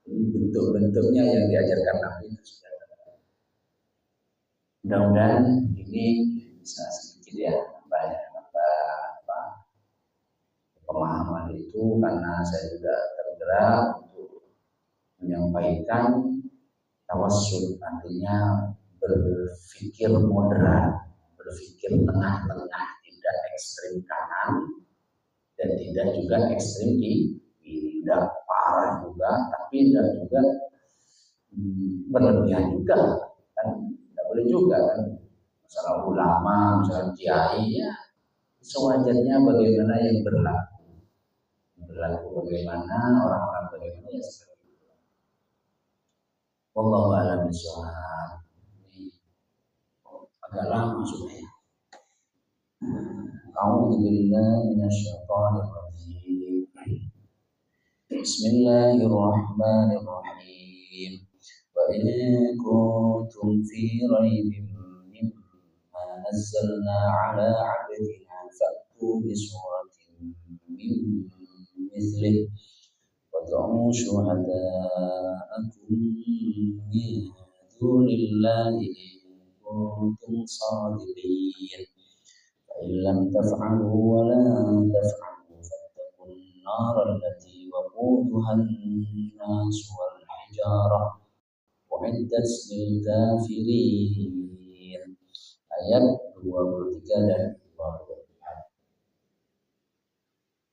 bentuk-bentuknya yang diajarkan Nabi itu sudah ada. Mudah-mudahan ini bisa sedikit ya nambah pemahaman itu, karena saya juga tergerak untuk menyampaikan tawassul, artinya berpikir moderat, berpikir tengah-tengah, tidak ekstrim kanan dan tidak juga ekstrim kiri, tidak parah juga, tapi tidak juga berlebihan juga, kan tidak boleh juga kan. Masalah ulama, misalnya kiai, ya sewajarnya bagaimana yang berlaku bagaimana orang-orang bagaimana ya seperti itu. Wallahu a'lam bishawab. Agak lama sudah ya. A'udzu billahi minasyaitonir rajim. Bismillahirrahmanirrahim. Wa in kuntum fi raibin mimma nazzalna ala 'abdina fa'tu bi suratin min mithlih wad'u syuhada'akum min dunillahi in kuntum shadiqin fa in lam taf'alu wa la taf'alu fattaqun nar allati waquduha an-nas wal hijarah uiddat lil kafirin. Ayat 23 dan 24.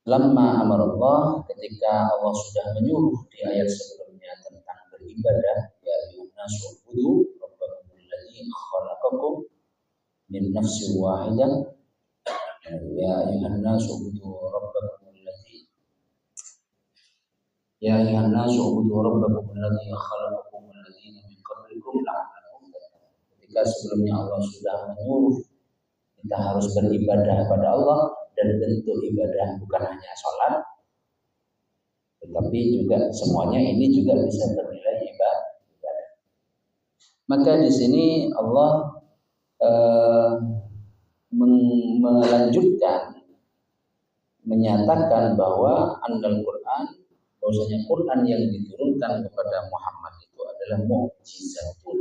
Lamma amarallah, ketika Allah sudah menyuruh di ayat sebelumnya tentang beribadah, ya ayyuhan nasu ubudu rabbakum alladzi khalaqakum min nafsin wahidah, ya ayyuhan nasu ubudu rabbakum alladzi ya ayyuhan nasu ubudu rabbakum alladzi khalaqakum alladzina min qablikum la'allakum tattaqun. Ketika sebelumnya Allah sudah menyuruh kita harus beribadah kepada Allah, dan bentuk ibadah bukan hanya sholat, tetapi juga semuanya ini juga bisa bernilai ibadah. Maka di sini Allah melanjutkan menyatakan bahwa Al-Quran, bahwasanya Quran yang diturunkan kepada Muhammad itu adalah mu'jizatun,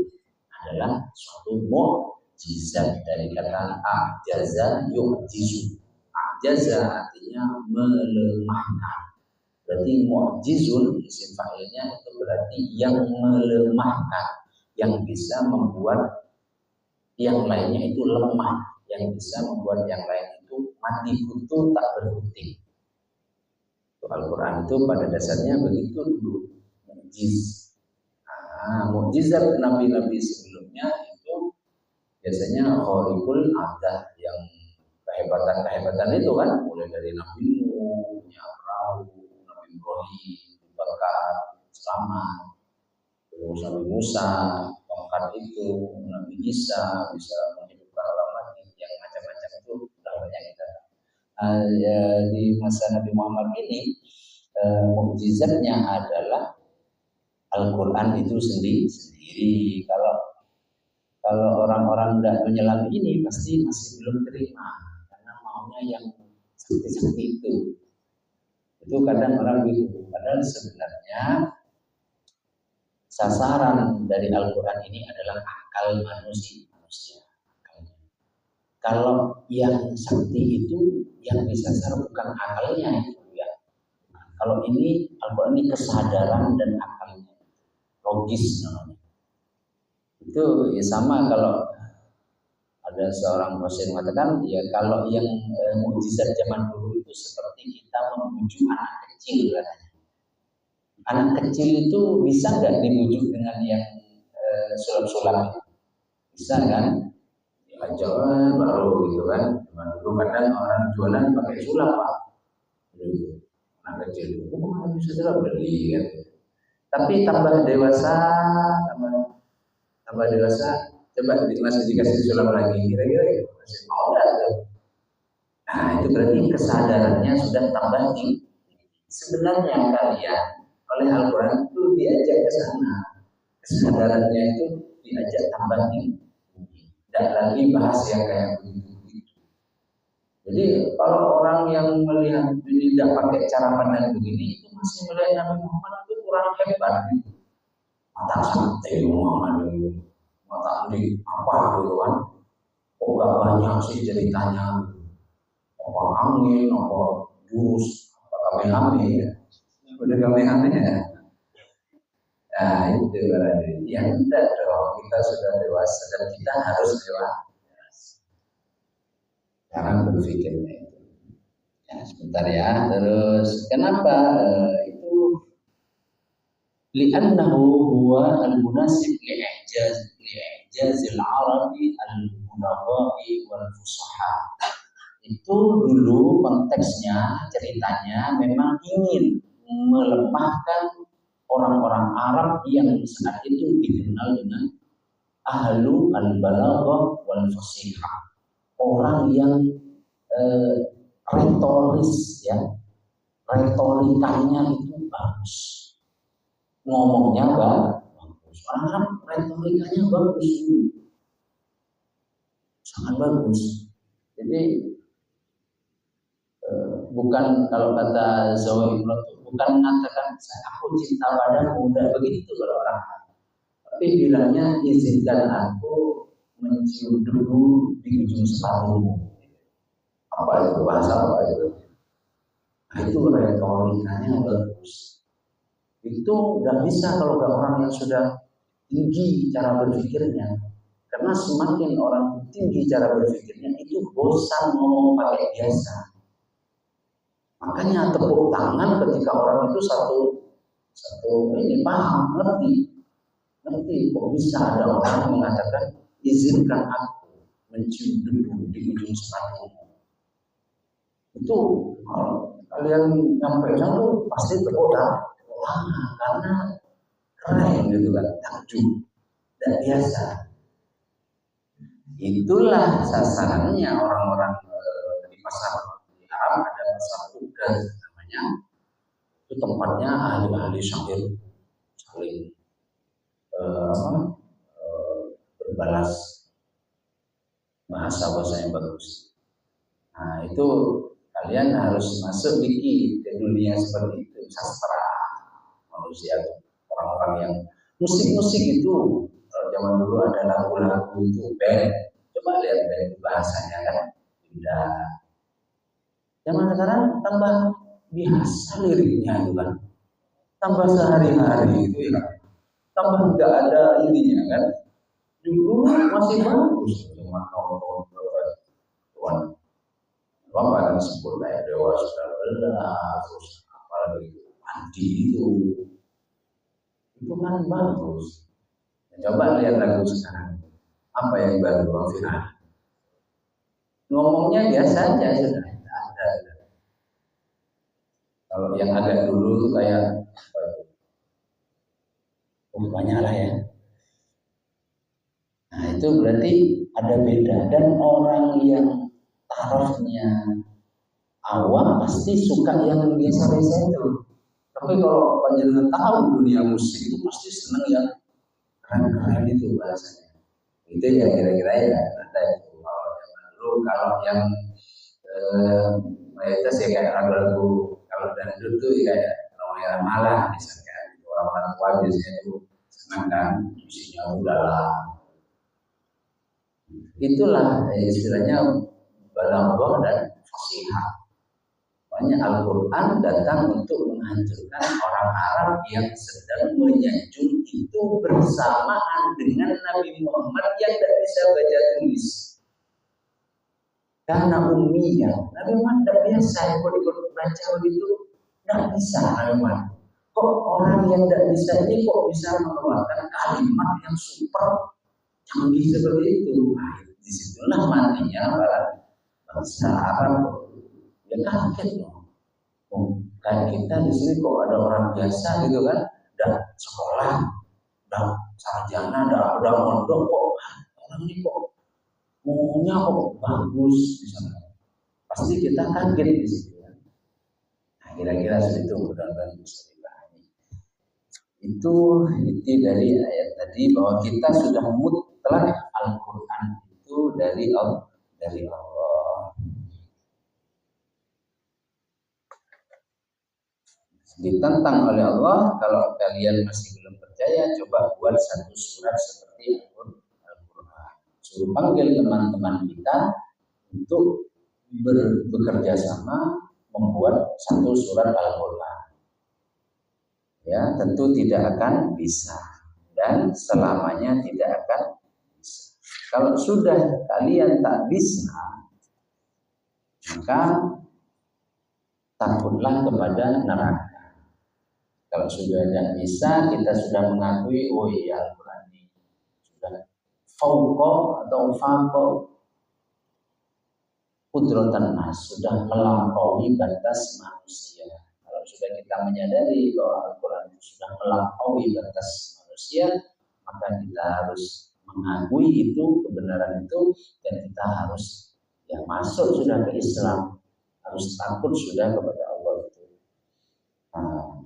adalah suatu mu'jizat dari kata a'jaza yu'jizu. A'jaza artinya melemahkan. Berarti mu'jizun isim fa'ilnya itu berarti yang melemahkan, yang bisa membuat yang lainnya itu lemah, yang bisa membuat yang lain itu mati kutu tak berkutik. Al-Quran itu pada dasarnya begitu dulu, mu'jiz. Mu'jizat nabi-nabi sebelumnya itu biasanya khariqul adah, yang kehebatan-kehebatan itu kan, mulai dari Nabi Nuh, punya perahu, Nabi Ibrahim, dibakar, selamat, terus Nabi Musa, tongkat itu, Nabi Isa bisa menghidupkan orang mati, yang macam-macam itu sudah banyak kita. Di masa Nabi Muhammad ini, mukjizatnya adalah Al-Quran itu sendiri. Kalau orang-orang tidak menyelami ini pasti masih belum terima, karena maunya yang sakti-sakti itu. Itu kadang orang gitu. Padahal sebenarnya sasaran dari Al-Quran ini adalah akal manusia. Kalau yang sakti itu yang disasar bukan akalnya itu ya. Kalau ini Al-Quran ini kesadaran dan akalnya, logis namanya. Itu ya sama kalau ada seorang dosen mengatakan ya kalau yang mukjizat zaman dulu itu seperti kita membujuk anak kecil katanya. Anak kecil itu bisa nggak dibujuk dengan yang sulap-sulap? Bisa kan? Diajar baru gitu kan. Zaman dulu kadang orang jualan pakai sulap pak. Anak kecil itu kok bisa jual beli kan? Tapi tambah dewasa, coba masih dikasih sulap lagi, kira-kira gitu, masih mau nggak tuh? Nah itu berarti kesadarannya sudah tambah tinggi. Sebenarnya kalian oleh Al-Quran itu diajak ke sana, kesadarannya itu diajak tambah tinggi, tidak lagi bahas yang kayak begitu. Jadi kalau orang yang melihat ini tidak pakai cara pandang begini, itu masih melihat Nabi Muhammad itu kurang hebat. Mata santai Muhammad itu, mata di apa gitu kan? Kok gak banyak sih ceritanya? Apa angin, apa jurus, apa kame-kame ya? Udah kame-kame ya? Nah itu berarti yang tidak dong, kita sudah dewasa dan kita harus dewasa. Cara berpikirnya itu. Ya, sebentar ya. Terus kenapa itu? Li'annahu huwa al-munasib li'ijazil arabi al-munawwa'i wal fusaha. Itu dulu konteksnya, ceritanya memang ingin melemahkan orang-orang Arab yang saat itu dikenal dengan ahlu al-balaghah wal fasihah. Orang yang retoris ya, retorikanya itu bagus, ngomongnya bagus, orang retorikanya bagus. sangat bagus. Jadi bukan kalau kata Zawi bukan mengatakan aku cinta padamu, udah begitu kalau orang. Tapi bilangnya izinkan aku mencium debu di ujung sepatumu. Apa itu bahasa apa itu? Nah, itu retorikanya bagus. Itu nggak bisa kalau ke orang yang sudah tinggi cara berpikirnya. Karena semakin orang tinggi cara berpikirnya itu bosan ngomong pakai biasa. Makanya tepuk tangan ketika orang itu satu ini paham, ngerti kok bisa ada orang yang mengatakan izinkan aku mencium debu di ujung sepatumu. Itu kalau kalian nyampe sana pasti tepuk tangan karena keren gitu kan, takjub dan biasa. Itulah sasarannya orang-orang di pasar di Arab, ada pasar Udas namanya. Itu tempatnya ahli-ahli syair saling berbalas bahasa yang bagus. Nah itu kalian harus masuk dikit ke dunia seperti itu, sastra manusia, orang-orang yang musik itu. Kalau zaman dulu ada lagu-lagu itu band, coba lihat band bahasanya kan indah. Zaman sekarang tambah biasa liriknya itu kan, tambah sehari-hari itu ya, tambah nggak ada ininya kan. Dulu masih bagus, cuma tahun-tahun apa yang disebut kayak Dewa Sudah Belah, terus apalagi Andi itu kan bagus. Coba lihat lagu sekarang, apa yang baru viral? Ngomongnya biasa aja sudah ada. Kalau yang agak dulu tuh kayak banyak lah ya. Nah itu berarti ada beda, dan orang yang tarafnya awam pasti suka yang biasa-biasa itu. Tapi kalau panjenengan tahu dunia musik itu pasti seneng yang keren-keren itu bahasanya. Itu ya kira-kira ya ada itu. Kalau zaman dulu kalau yang mayoritas ya kayak lagu-lagu kalau dangdut tuh ya kayak Romeo Malah misalnya. Orang-orang tua biasanya itu senang kan musiknya udahlah. Itulah istilahnya balaghah dan fasihah. Makanya Al-Quran datang untuk menghancurkan orang Arab yang sedang menyanjung itu bersamaan dengan Nabi Muhammad yang tidak bisa baca tulis. Karena ummiyah, Nabi Muhammad tidak biasa ikut baca begitu, tidak bisa Nabi Muhammad. Kok orang yang tidak bisa ini kok bisa mengeluarkan kalimat yang super canggih seperti itu? Nah, disitulah matinya para bangsa Arab. Ya kaget loh. Kayak kita di sini kok ada orang biasa gitu kan, udah sekolah, udah sarjana, udah mondok kok orang ini kok ngomongnya kok bagus misalnya. Pasti kita kaget di situ kan. Nah, kira-kira seperti itu mudah-mudahan bisa dipahami. Itu inti dari ayat tadi bahwa kita sudah mutlak Al-Quran itu dari Allah. Ditantang oleh Allah, kalau kalian masih belum percaya, coba buat satu surat seperti Al-Quran. Suruh panggil teman-teman kita untuk bekerja sama membuat satu surat Al-Quran. Ya, tentu tidak akan bisa dan selamanya tidak akan bisa. Kalau sudah kalian tak bisa, maka takutlah kepada neraka. Kalau sudah tidak bisa, kita sudah mengakui, oh iya Al-Quran ini sudah fauqa atau fauqa qudratan nas, sudah melampaui batas manusia. Kalau sudah kita menyadari bahwa Al-Quran itu sudah melampaui batas manusia, maka kita harus mengakui itu, kebenaran itu, dan kita harus yang masuk sudah ke Islam, harus takut sudah kepada Allah itu. Nah,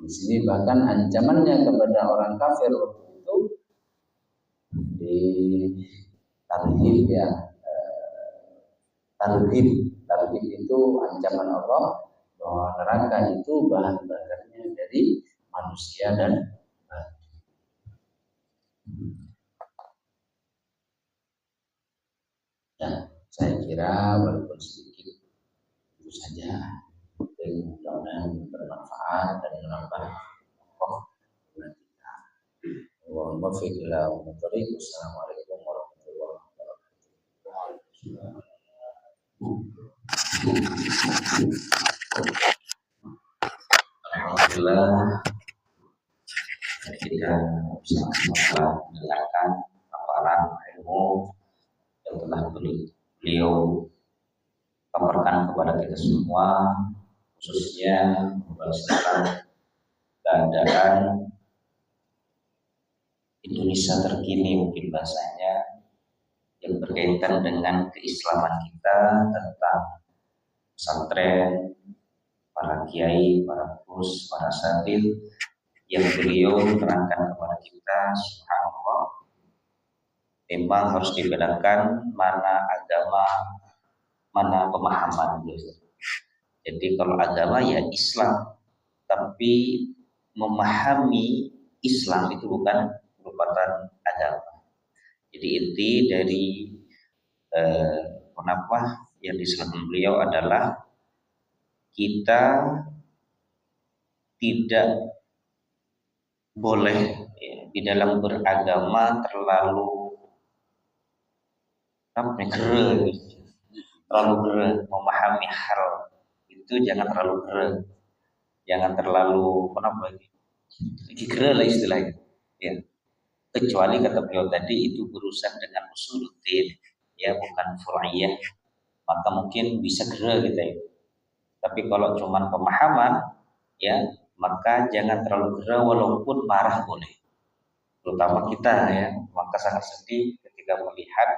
di sini bahkan ancamannya kepada orang kafir waktu itu di tarhib ya, tarhib. Tarhib itu ancaman Allah bahwa neraka itu bahan bakarnya dari manusia dan batu. Dan saya kira walaupun sedikit itu saja, mudah-mudahan bermanfaat dan menambah pokok kita. Wa muwaffiqillah wa muwaffiq. Assalamualaikum warahmatullahi wabarakatuh. Alhamdulillah kita bisa mendengarkan paparan ilmu yang telah beliau paparkan kepada kita semua, khususnya membahas tentang keadaan Indonesia terkini, mungkin bahasanya, yang berkaitan dengan keislaman kita, tentang pesantren, para kiai, para gus, para satid yang beliau terangkan kepada kita. Subhanallah, memang harus dibedakan mana agama, mana pemahaman. Jadi kalau agama ya Islam, tapi memahami Islam itu bukan merupakan agama. Jadi inti dari kenapa yang disampaikan beliau adalah kita tidak boleh di dalam beragama terlalu memahami hal itu, jangan terlalu keren, jangan terlalu keren lah istilahnya ya. Kecuali kata beliau tadi itu berurusan dengan usuluddin ya, bukan fur'iyah, maka mungkin bisa keren gitu ya. Tapi kalau cuman pemahaman ya, maka jangan terlalu keren, walaupun marah boleh, terutama kita ya. Maka sangat sedih ketika melihat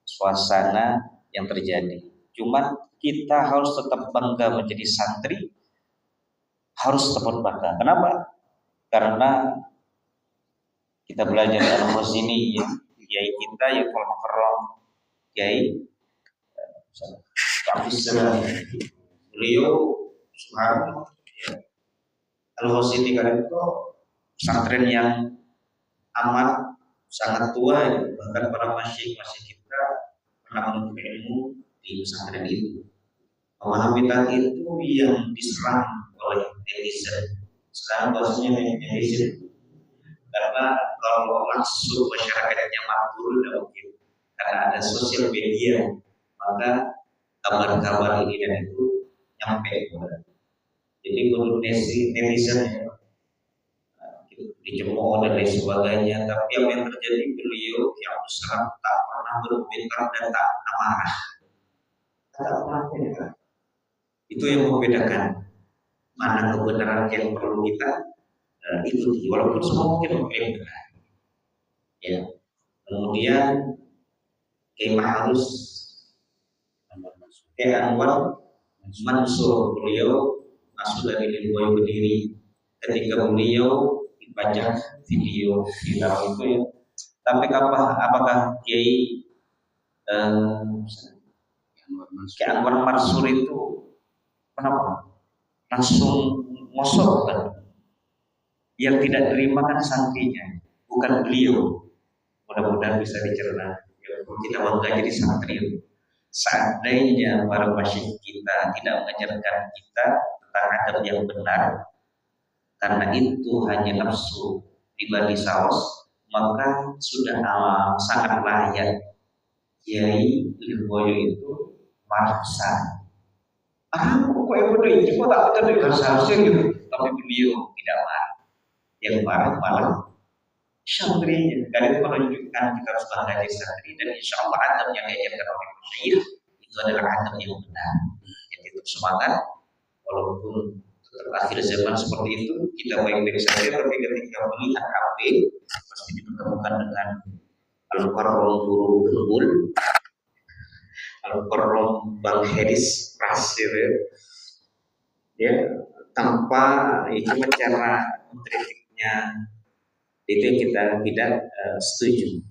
suasana yang terjadi. Cuman kita harus tetap bangga menjadi santri, harus tetap bangga. Kenapa? Karena kita belajar Al-Ghazini ya, kiai kita yang Al-Mukarram, kiai beliau subhanallah ya, Al-Ghazini kan itu pesantren yang amat sangat tua ya. Bahkan para masyayikh kita pernah menuntut ilmu di pesantren itu. Memahami itu yang diserang oleh netizen. Sekarang bahasanya netizen. Karena kalau masuk masyarakatnya makmur tidak mungkin, karena ada sosial media, maka kabar-kabar ini dan itu nyampe kepada. Jadi menurut netizen dicemooh dan lain sebagainya, tapi apa yang terjadi, beliau yang besar tak pernah berkomentar dan tak pernah marah. Itu yang membedakan mana kebenaran yang perlu kita ikuti, walaupun semua mungkin berbeda. Ya. Kemudian Kiai Ma'ruf Anwar Mansur, beliau masuk dari Lirboyo Kediri. Ketika beliau dipajang video viral itu ya, tapi apakah Kiai Anwar Mansur itu kenapa langsung ngosok kan? Yang tidak terima kan santrinya, bukan beliau. Mudah-mudahan bisa dicerna. Ya, kita bangga jadi santri. Seandainya para masyayikh kita tidak mengajarkan kita tentang adab yang benar, karena itu hanya nafsu pribadi saus, maka sudah sangat layak Kiai Lirboyo itu marah besar. Kok yang benar ini kok tak benar seharusnya gitu. Tapi beliau tidak marah. Yang marah malah santrinya. Karena itu menunjukkan kita harus bangga jadi santri, dan insya Allah adab yang diajarkan oleh masyayikh itu adalah adab yang benar. Jadi tetap semangat, walaupun akhir zaman seperti itu kita baik-baik saja, tapi ketika melihat HP pasti dipertemukan dengan Al-Mukarram Guru Gembul, Al-Mukarram Bang Hedis Pasir ya, tanpa itu cara mengkritiknya, itu yang kita tidak setuju.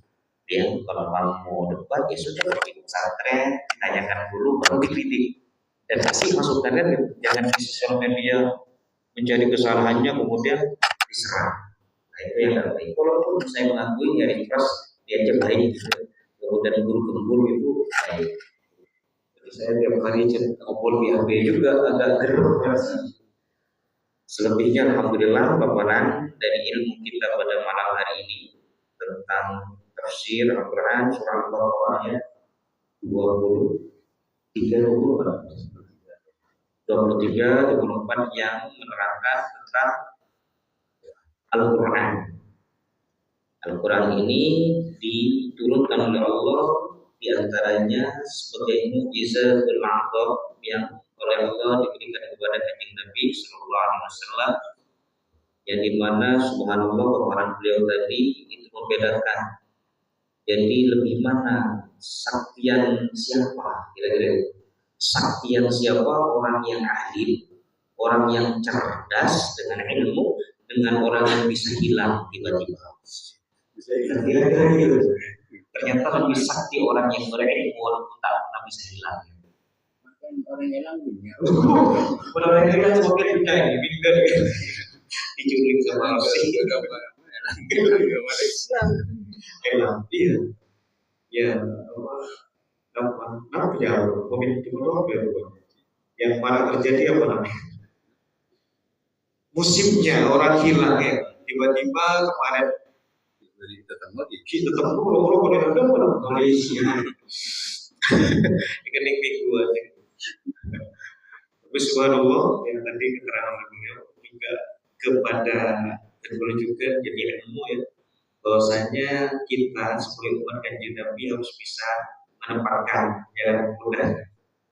Ya, kalau mau debat ya sudah pergi pesantren, ditanyakan dulu baru dikritik dan kasih masukannya, jangan di sosial media mencari kesalahannya kemudian diserang. Nah itu yang terbaik. Walaupun saya mengakui ya ikhlas diajak baik gitu. Kemudian guru gembul itu baik. Jadi saya tiap hari ngobrol di HP juga agak gerut rasanya. Selebihnya alhamdulillah Bapak dari ilmu kita pada malam hari ini tentang tafsir Al-Quran surah Al-Baqarah ya 23 24 yang menerangkan tentang Al-Quran. Al-Quran ini diturunkan oleh Allah diantaranya sebagai mukjizat al-a'zam yang oleh Allah diberikan kepada Kanjeng Nabi Sallallahu Alaihi Wasallam, yang dimana subhanallah pemahaman beliau tadi itu membedakan. Jadi lebih mana saktian siapa kira-kira? Saktian siapa? Orang yang ahli, orang yang cerdas dengan ilmu, dengan orang yang bisa hilang tiba-tiba. Kira-kira gitu. Ternyata lebih sakti orang yang berilmu walaupun tak pernah bisa hilang. Orang hilang punya. Orang yang hilang semakin punya ini bingkai diculik sama si hilang. Iya. Ya, apa ya? Momentum itu apa ya? Yang mana terjadi apa namanya? Musimnya orang hilang ya. Tiba-tiba kemarin kita ketemu orang-orang pada Malaysia. Rekening minggu aja. Tapi subhanallah yang tadi keterangan beliau juga kepada dan juga jadi ilmu ya, bahwasanya kita sebagai umat Kanjeng Nabi harus bisa menempatkan jangan mudah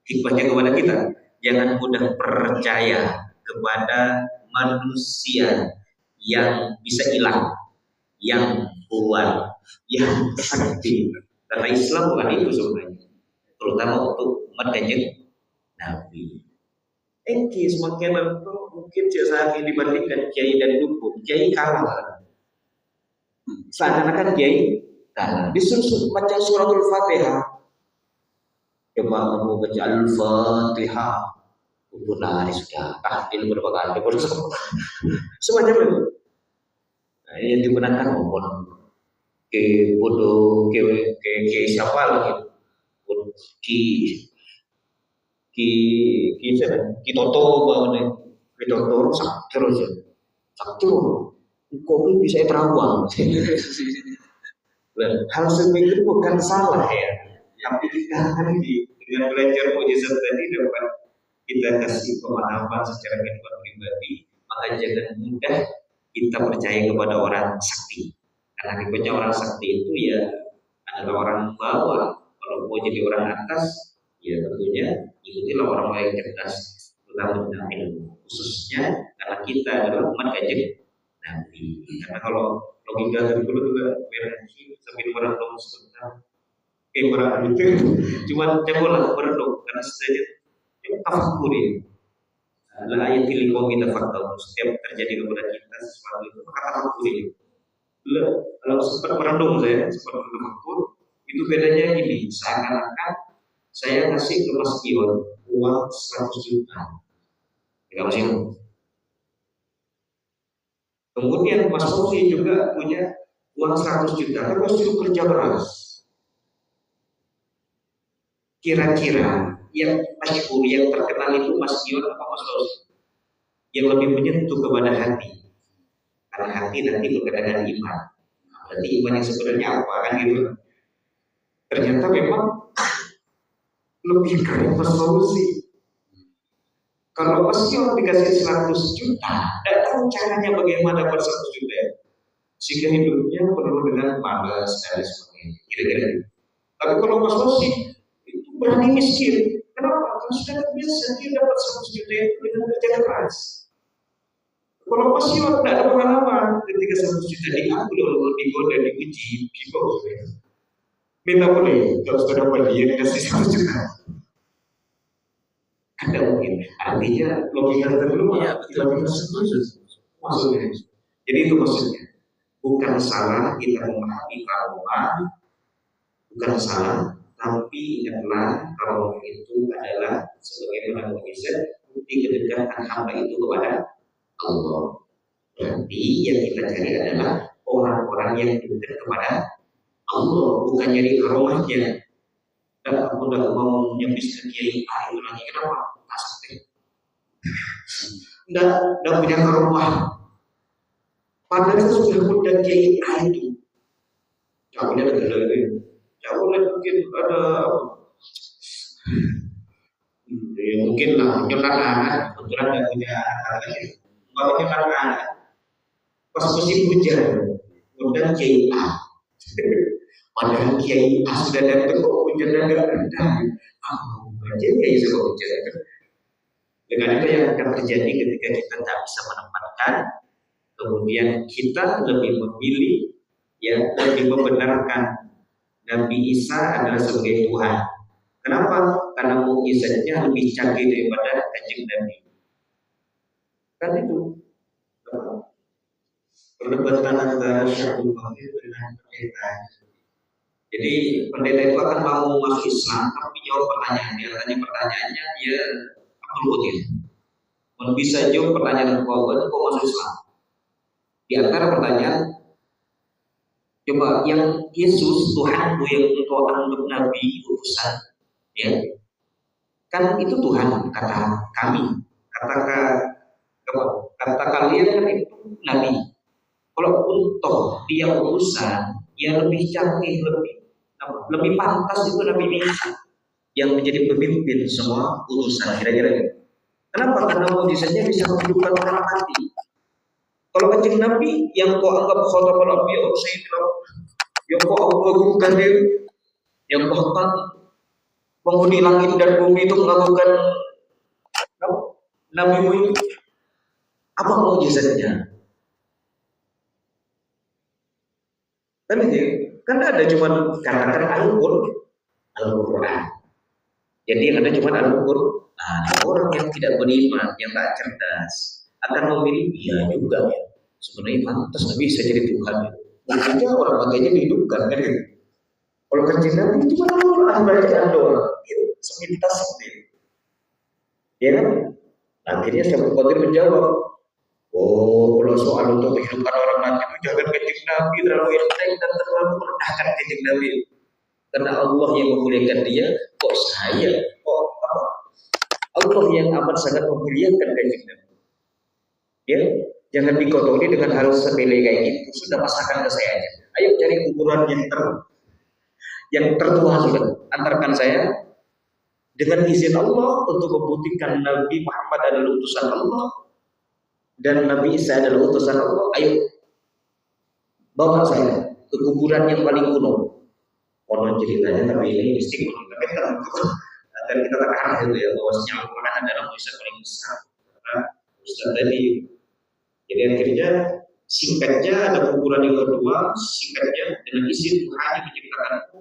hikmahnya kepada kita, jangan mudah percaya kepada manusia yang bisa hilang, yang kuat, yang sakti. Karena Islam bukan itu sebenarnya, terutama untuk umat Kanjeng Nabi. Semakin mungkin saat ini dibandingkan kiai dan dukun, kiai kalah. Seakan-akan kiai kalah. Disuruh baca suratul Fatihah. Coba kamu baca Al-Fatihah. Benar sudah. Tahlil berapa kali? Semacam itu. Nah, yang digunakan maupun ke bodoh, ke siapa lagi? Ki Toto bangun Ki Toto sakit aja. Sakit kopi bisa terawang. Hal seperti itu bukan salah ya. Tapi kita dengan belajar mukjizat tadi dapat kita kasih pemahaman secara kehidupan pribadi, maka jangan mudah kita percaya kepada orang sakti. Karena akibatnya orang sakti itu ya adalah orang bawah. Kalau mau jadi orang atas, ya tentunya ikutilah orang-orang yang cerdas, terutama tentang ilmu. Khususnya karena kita adalah umat Kanjeng Nabi. Karena kalau logika dari dulu juga berhenti sambil merenung sebentar. Merenung itu cuma janganlah merenung karena saja tafakur ini. Adalah ayat tilkom kita fakta. Setiap terjadi kepada kita sesuatu itu maka tafakur ini. Kalau sempat merenung saya, sempat bertafakur, itu bedanya gini. Seakan-akan saya kasih ke Mas Iwan uang 100 juta. Enggak masih. Kemudian Mas Sofi juga punya uang 100 juta. Kan Mas dulu kerja keras. Kira-kira yang masyhur, yang terkenal itu Mas Iwan apa Mas Sofi? Yang lebih menyentuh kepada hati. Karena hati nanti berkaitan dengan iman. Berarti iman yang sebenarnya apa kan gitu? Ternyata memang lebih keren Mas Fauzi. Kalau Mas Iwan dikasih 100 juta, tidak tahu caranya bagaimana dapat 100 juta, sehingga hidupnya penuh dengan malas dan sebagainya. Kira-kira. Tapi kalau Mas Fauzi itu berani miskin, kenapa? Karena sudah terbiasa dia dapat 100 juta itu dengan kerja keras. Kalau Mas Iwan tidak ada pengalaman, ketika 100 juta diambil oleh digoda, diuji, minta boleh, kalau sudah dapat dia dikasih 100 juta. Ada mungkin, artinya logika terlalu ya, kita maksudnya. Jadi itu maksudnya, bukan salah kita memahami bahwa bukan salah, tapi ingatlah karomah itu adalah sebagaimana mukjizat bukti kedekatan hamba itu kepada Allah. Berarti yang kita cari adalah orang-orang yang dekat kepada Allah, bukan nyari karomahnya. Dan aku udah mau nyebis ke kiai A itu lagi, kenapa? Tak sampai. Nggak punya karomah. Padahal itu sudah punya kiai A itu. Jangan ada lagi. Jangan mungkin ada. Ya mungkin lah penyolan anak, kebetulan nggak punya anak lagi. Nggak penyolan anak. Pas musim hujan, undang kiai A. Padahal kiai A sudah datang kok hujan agak rendah. Jadi kiai sudah hujan. Dengan itu yang akan terjadi ketika kita tak bisa menempatkan, kemudian kita lebih memilih, ya lebih membenarkan Nabi Isa adalah sebagai Tuhan. Kenapa? Karena mukjizatnya lebih canggih daripada Kanjeng Nabi. Kan itu perdebatan antara Syaikhul Bahir dengan pendeta. Jadi pendeta itu akan mau masuk Islam, tapi jawab pertanyaan dia. Tanya pertanyaannya, dia Abdul Qadir. Kalau bisa jawab pertanyaan kau masuk Islam. Di antara pertanyaan, coba yang Yesus Tuhanmu yang engkau anggap Nabi utusan, ya kan itu Tuhan kata kami, kata kalian kan itu Nabi. Kalau untuk dia utusan, yang lebih canggih, lebih pantas itu Nabi Isa yang menjadi pemimpin semua utusan. Kira-kira kenapa? Karena mukjizatnya bisa menghidupkan orang mati. Kalau Kanjeng Nabi yang kau anggap khatamul anbiya sayyidina, yang kau agungkan dia, yang bahkan penghuni langit dan bumi itu mengagungkan Nabi Muhammad, apa mukjizatnya? Kan ada cuma katakan Al-Quran. Jadi yang ada cuma Al-Quran. Orang yang tidak beriman, yang tak cerdas, akan memilih dia juga ya. Sebenarnya pantas Nabi bisa jadi Tuhan. Mungkin orang makanya dihidupkan kan gitu. Kalau Kanjeng Nabi cuma orang bacaan doang, gitu, sepintas sendiri. Ya kan? Akhirnya Syaikhul Qadir menjawab, kalau soal untuk menghidupkan orang mati itu jangan Kanjeng Nabi terlalu enteng dan terlalu merendahkan Kanjeng Nabi. Karena Allah yang memuliakan dia, kok saya, Allah yang amat sangat memuliakan Kanjeng Nabi. Ya, jangan dikotori dengan hal sepele kayak gitu. Sudah pasrahkan ke saya aja. Ayo cari kuburan yang tertua sudah. Antarkan saya dengan izin Allah untuk membuktikan Nabi Muhammad adalah utusan Allah dan Nabi Isa adalah utusan Allah. Ayo bawa saya ke kuburan yang paling kuno. Konon ceritanya tapi ini mistik. Dan kita terarah itu ya bahwasanya Al-Quran adalah mukjizat paling besar. Karena Ustaz tadi, jadi akhirnya singkatnya ada kuburan yang kedua, singkatnya dengan izin Tuhan yang menciptakanku,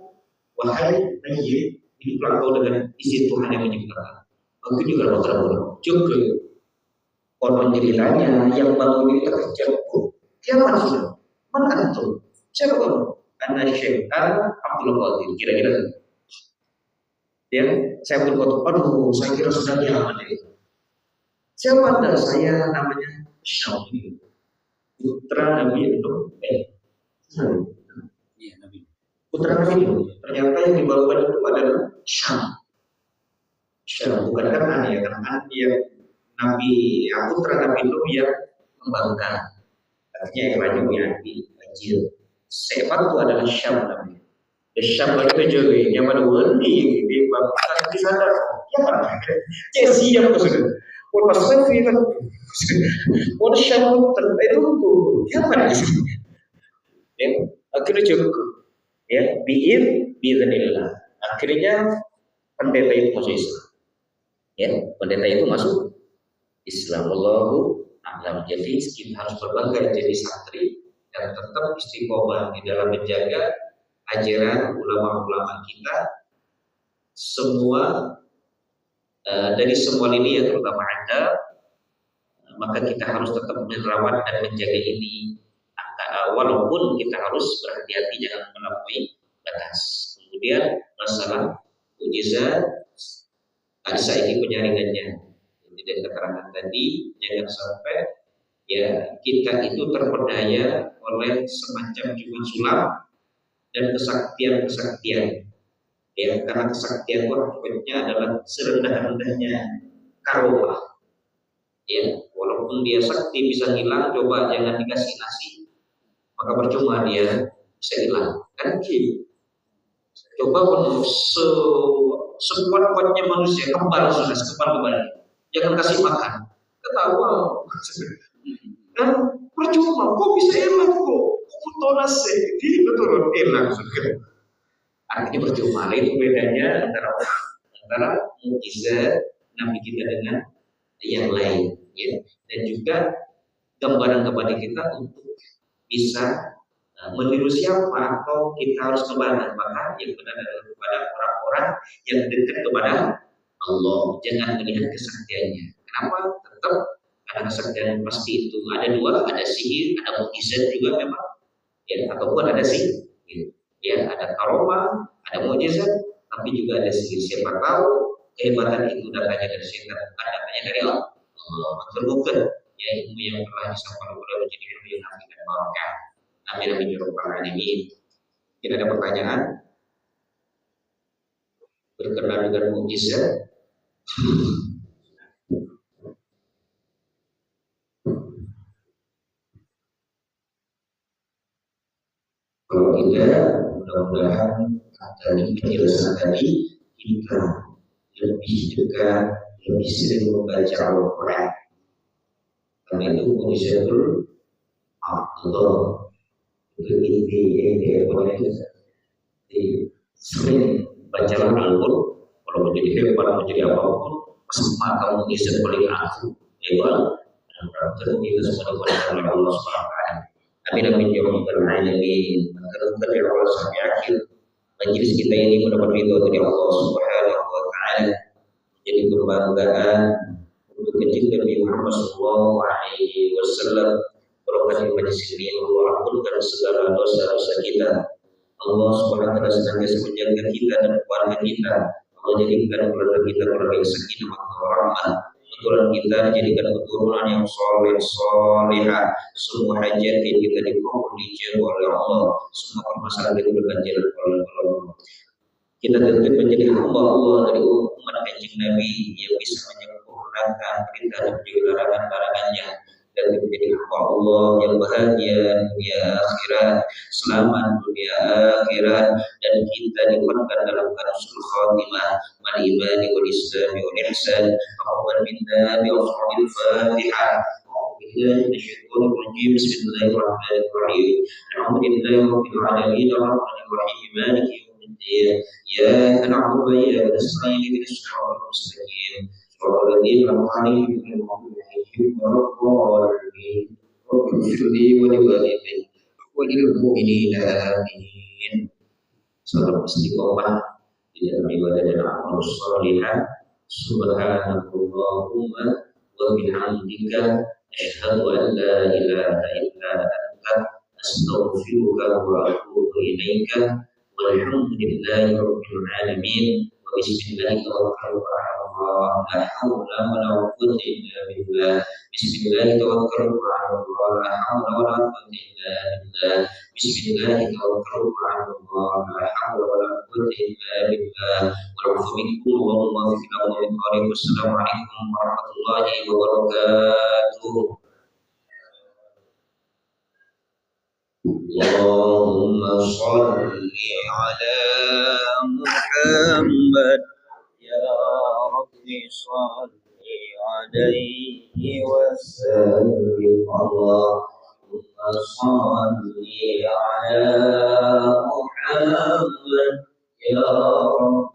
wahai Nayyib, hiduplah kau dengan izin Tuhan yang menciptakan. Mungkin juga dokter juga. Konon ceritanya yang bangun itu terkejar siapa sudah? Mana itu? Siapa kamu? Karena Syekh Abdul Qadir. Kira-kira ya, saya berkata, aduh, saya kira sudah nyaman deh. Siapa anda? Saya namanya Syauhi, putra Nabi Nuh. Putra Nabi Nuh. Ternyata yang dibawa itu adalah Syam. Bukan Kan'an ya, Kan'an yang Nabi, putra Nabi Nuh yang membangkang. Artinya yang lainnya Nabi kecil. Sepat itu adalah Syam namanya. Syam itu juga yang mana wali di bangkang di sana. Ya kan? Jadi siap sudah. Pas saya kan, Syam itu apa sih? Ya, akhirnya cukup. Ya, biiznillah. Akhirnya pendeta itu masuk Islam. Ya, pendeta itu masuk Islam. Allahu a'lam. Jadi kita harus berbangga jadi santri dan tetap istiqomah di dalam menjaga ajaran ulama-ulama kita semua dari semua lini ya, terutama Anda, maka kita harus tetap merawat dan menjaga ini. Walaupun kita harus berhati-hati jangan melampaui batas. Kemudian Kemudian masalah mukjizat ada saiki penyaringannya. Jadi dari keterangan tadi jangan sampai ya kita itu terpedaya oleh semacam cuman sulam dan kesaktian-kesaktian. Ya, karena kesaktian itu hakikatnya adalah serendah-rendahnya karomah. Ya, walaupun dia sakti bisa hilang, coba jangan dikasih nasi, maka percuma dia bisa hilang. Kan gitu. Coba pun sekuat-kuatnya manusia kembar sudah kembali. Jangan kasih makan. Ketawa. Dan percuma, kok bisa hilang kok? Putonas sih, betul hilang sudah. Artinya percuma. Itu bedanya antara mukjizat Nabi kita dengan yang lain, ya. Dan juga gambaran kepada kita untuk bisa meniru siapa atau kita harus kemana. Maka yang benar adalah kepada orang-orang yang dekat kepada Allah. Jangan melihat kesaktiannya. Kenapa? Tetap ada kesaktian pasti itu ada dua, ada sihir, ada mukjizat juga memang, ya, ataupun ada sihir. Ya, ada karomah, ada mukjizat, tapi juga ada sihir. Siapa tahu kehebatan itu datangnya dari setan, bukan datangnya dari Allah. Terbukti ya ilmu yang telah disampaikan oleh menjadi ilmu yang nafi dan barokah. Amin amin ya rabbal alamin. Tidak ada pertanyaan berkenaan dengan mukjizat. Kalau tidak, mudah-mudahan dari penjelasan tadi kita lebih dekat, lebih sering membaca Al-Quran. Karena itu mukjizatul Allah itu inti sering baca Al-Quran. Kalau menjadi hebat, menjadi apapun, semua kamu mukjizat paling aku. Hebat. Dan kita semua diperoleh oleh Allah SWT. Amin amin ya rabbal alamin. Terus Allah sampai akhir majelis kita ini mendapat ridho dari Allah Subhanahu wa taala, jadi kebanggaan untuk kecintaan Nabi Muhammad sallallahu alaihi wasallam. Berkat majelis ini Allah ampunkan segala dosa-dosa kita. Allah Subhanahu wa taala senantiasa menjaga kita dan keluarga kita. Allah jadikan keluarga kita keluarga yang sakinah wa rahmah. Keturunan kita jadikan keturunan yang soleh solehah. Semua hajat yang kita dikabul dijawab oleh Allah. Semua permasalahan kita berganjil oleh Allah. Kita tentu menjadi hamba Allah dari umat kanjeng Nabi yang bisa menyempurnakan perintah dan juga larangan-larangannya, dan menjadi hamba Allah yang bahagia dunia akhirat, selamat dunia akhirat, dan kita dimanfaatkan dalam husnul khatimah, wal imani wal islami wal ihsan. Allahumma minna bi afdhalil Fatihah. Bismillahirrahmanirrahim. Alhamdulillahi rabbil alamin arrahmanir rahim maliki yaumiddin. Iyyaka na'budu wa iyyaka nasta'in ihdinas siratal mustaqim. Shiratal ladzina an'amta 'alaihim ghairil maghdubi 'alaihim waladdallin. Rabbi ighfir li wa li walidayya wa lil mu'minina amin. Salam istiqomah di dalam ibadah dan amal salihah. Subhanallahumma wa bihamdika asyhadu an la ilaha illa anta astaghfiruka wa atubu ilaika. Walhamdulillahi rabbil alamin. Wa bismillahi tawakkaltu 'ala Allah. La haula wa la quwwata illa billah. Bismillahi tawakkaltu 'ala Allah. La haula wa la quwwata illa billah. Bismillahi tawakkaltu 'ala Allah. La haula wa la quwwata illa billah. Wa'afu minkum wa maghfirah wa min qarib. Wassalamualaikum warahmatullahi wabarakatuh. Allahumma shalli ala Muhammad ya Rabbi shalli alaihi wasallim. Allahumma shalli ala Muhammad ya Rabbi